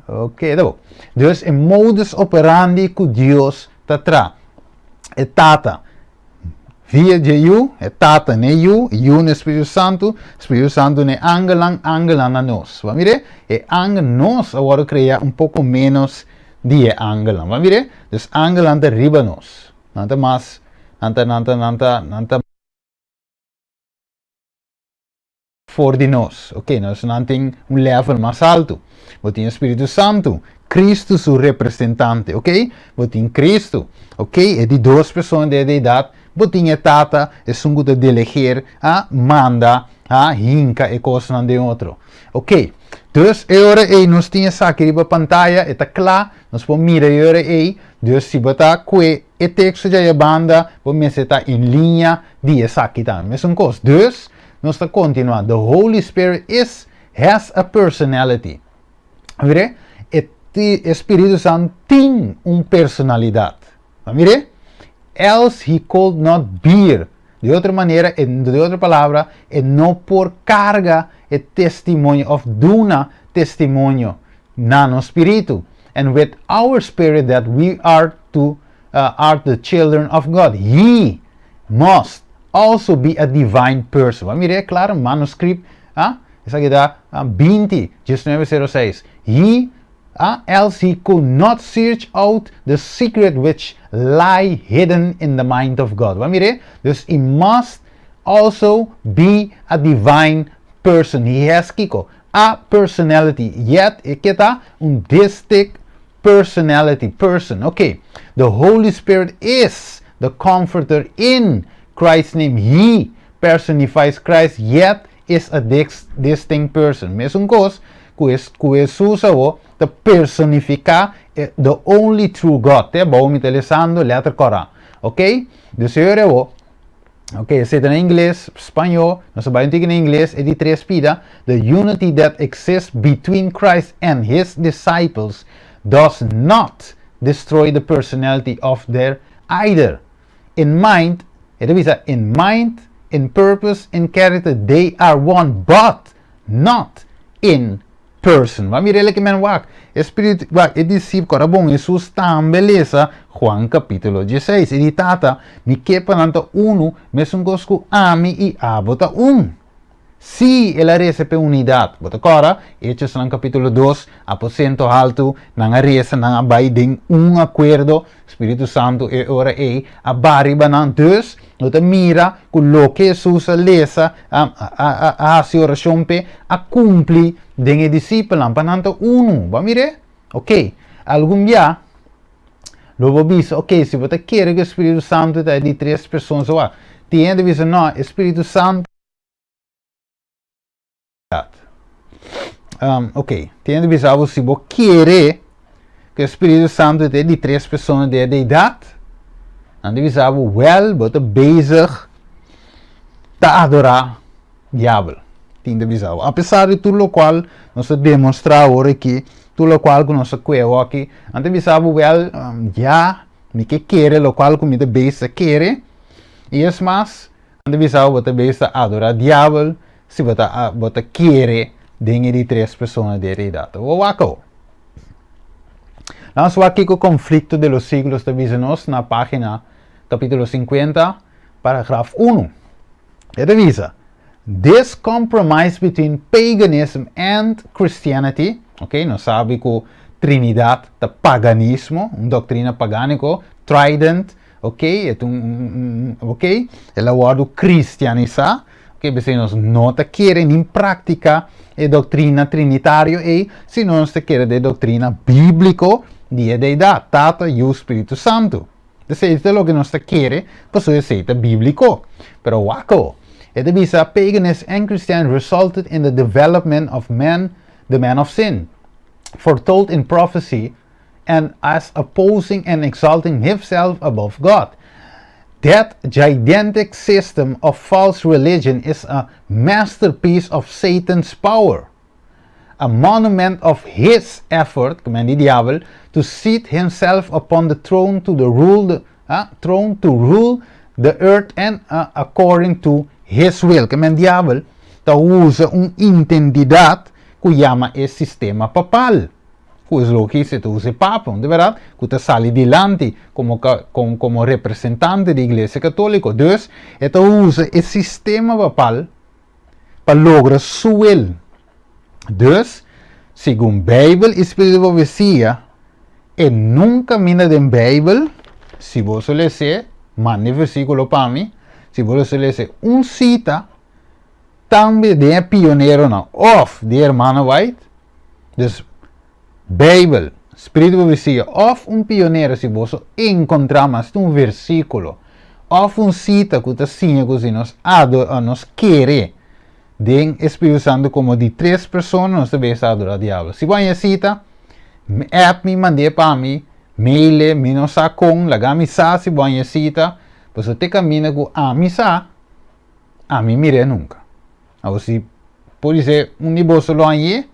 Ok, tá bom. Dus é modus operandi que Deus está traja. É tata. Via de you, é tata ne you no Espírito Santo ne angelang a nós. Vamos ver? E nós agora criar pouco menos de angelang. Vamos ver? Dus angelang de riba nós. Nanta mais, nanta for de nós. Ok, nós não tem level mais alto. Você tem Espírito Santo. Cristo seu representante, ok? Você tem Cristo, ok? É de duas pessoas de idade. Botinha tata é sungo de eleger, manda, hinca e coisa de outro. Ok, dus agora nós temos aqui na pantalla, está claro, nós podemos mirar agora aí, dus se botar que o texto da banda, vamos estar em linha de essa aqui também. Mesma coisa, dus nós está continuando. The Holy Spirit has a personality. Vire? O Espírito Santo tem uma personalidade. Vire? Else he could not bear. De outra maneira, de outra palavra, é não por carga e testemunho, of duna testemunho na no espírito. And with our spirit that we are the children of God. He must also be a divine person. Vamos ver, claro, manuscrito, isso aqui dá 20, 1906. Else he could not search out the secret which lie hidden in the mind of God. Vamos ver? Dus he must also be a divine person. He has Kiko, a personality. Yet, kita distinct person. Okay. The Holy Spirit is the comforter in Christ's name. He personifies Christ, yet is a distinct person. Mesmo coisa, que Jesus te personificar the only true God. Vamos utilizando letra Corã. Ok? Dus eu ok, se em inglês, espanhol, nós vamos em inglês, é de três pida. The unity that exists between Christ and his disciples does not destroy the personality of their either. In mind, in purpose, in character, they are one, but not in person. Vamos ver que men wak. Espírito wak é discípulo. Ora bom, Jesus também beleza. Juan capítulo 16. E tata, me quepa nanta uno, mesmo gosco ami e abota Si ela recebe unidade. Bota agora, Hechos no capítulo 2, aposento alto, nanga reza, nanga baiding, acordo, Espírito Santo e ora a bariba nan. Dus, nota mira, com lo que Jesus lesa, a oração pe, a cumpli, den discípulos, pananta uno. Va mire? Ok. Algum dia, logo bisa, ok, se você quer que o Espírito Santo está de 3 pessoas, tem de dizer, não, Espírito Santo, ok, tem de dizer, se você quer que o Espírito Santo esteja de 3 pessoas de idade, dan de dizer, well, você bezig a adorar o diabo. Tem de dizer, apesar de tudo o qual nós demonstrar agora aqui, tudo o qual que nós queremos aqui, dan de dizer, well, me que quer, o qual que me de bezig quer, e é mais, dan de dizer, você bezig adorar o diabo, se você quer dengue de 3 pessoas de idade. O waco. Nós vamos aqui com o conflito de los siglos de Visanos na página capítulo 50, parágrafo 1. Ele diz: This compromise between paganism and Christianity, ok, nós sabemos que Trinidade é paganismo, uma doutrina pagânico, trident, ok, é ok, é o word cristianizar, ok, você não querem em prática a doutrina trinitária e se não se quer de doutrina bíblico de deidade, Tata e o Espírito Santo. Isso é o que nós queremos, pois é bíblico. Pero waco, it is paganism and Christianity resulted in the development of man, the man of sin, foretold in prophecy, and as opposing and exalting himself above God. That gigantic system of false religion is a masterpiece of Satan's power, a monument of his effort, como é diabo, to seat himself upon the throne to rule the earth and according to his will. Como é diabo, usa identidade que chama o sistema papal. Pues lo que se usa papa, de verdad, que te sale delante como representante de la Iglesia Católica. Dus, esto usa el sistema papal para lograr su will. Dus, según Bible y Espíritu de Profecía, nunca mina de Bible, si vos le sé, mande versículo para mí, si vos le sé un cita, también de pionero no, of de hermana White, dus, Bible, Espírito de Profecia, of pioneiro se você encontrar mais versículo, of cita que está assim que nos quer, den Espírito Santo como de 3 pessoas, nós devemos adorar o diabo. Se vai cita, me mandei para mim, mail, me não sa com, laga missa, se vai cita, você te caminha com a missa, a mim mire nunca. Ou se pode ser negócio lá aí,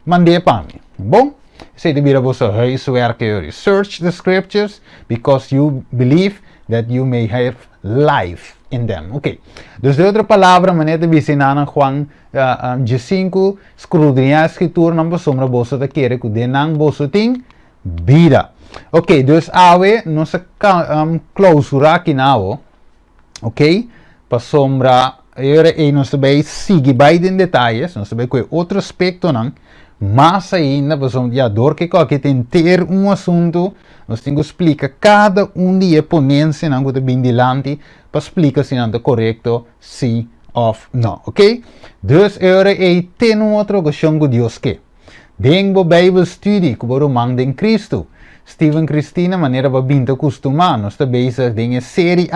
mandei para mim. Bom? Say the Bible so research the scriptures because you believe that you may have life in them. Ok. Dus de outra palavra, maneira de ensinar em Juan 5, escudriñar a escritura, não sombra bolsa da querer que de não bolsa tem vida. Ok, dus ave nós clausura aqui now. Ok? Para sombra, e nós também seguir bem em detalhes, nós também com outro aspecto não. Mas ainda, a dor que tem ter assunto, nós temos que explicar cada dia ponência não que bem delante para explicar se não é correto, sim ou não, ok? Dus agora tem outra questão com Deus que dengo Bible study que o mang de Cristo, Steven Cristina maneira para binta costumar, nós também tem a série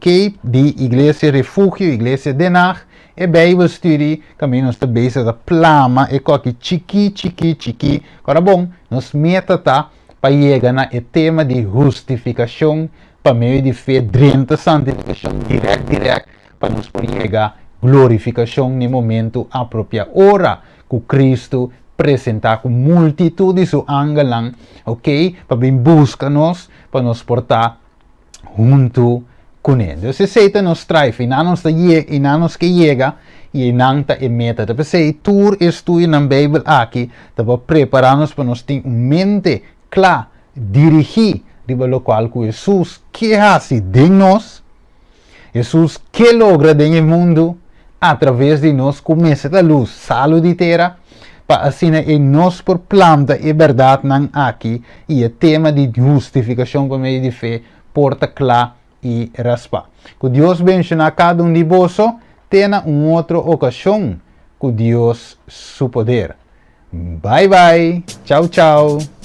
que de Igreja Refúgio, Igreja Denach, e Bible Study, que nós estamos bezig a plama, e qualquer chiqui. Agora bom, nós meta tá para chegar no tema de justificação, para meio de fé, drenta santificação, direct, para nós poder chegar glorificação no momento apropriado. Ora, que Cristo apresentar com multitud de seu angelang, ok? Para bem buscar nós, para nos portar junto com ele. Se Satan nos trai, e não nos que chega, e não está em meta. Então, se tu estudas na Bíblia aqui, para preparar-nos para nós ter uma mente clara, dirigir, riba qual que Jesus que hace de nós, Jesus que logra no mundo, através de nós começa a luz, salo de terra, para assim nós por planta e verdade não aqui, e o tema de justificação por meio de fé, porta claro e raspa. Que Deus bendiga cada de vós, tenha uma outra ocasião com Deus, seu poder. Bye bye, tchau tchau.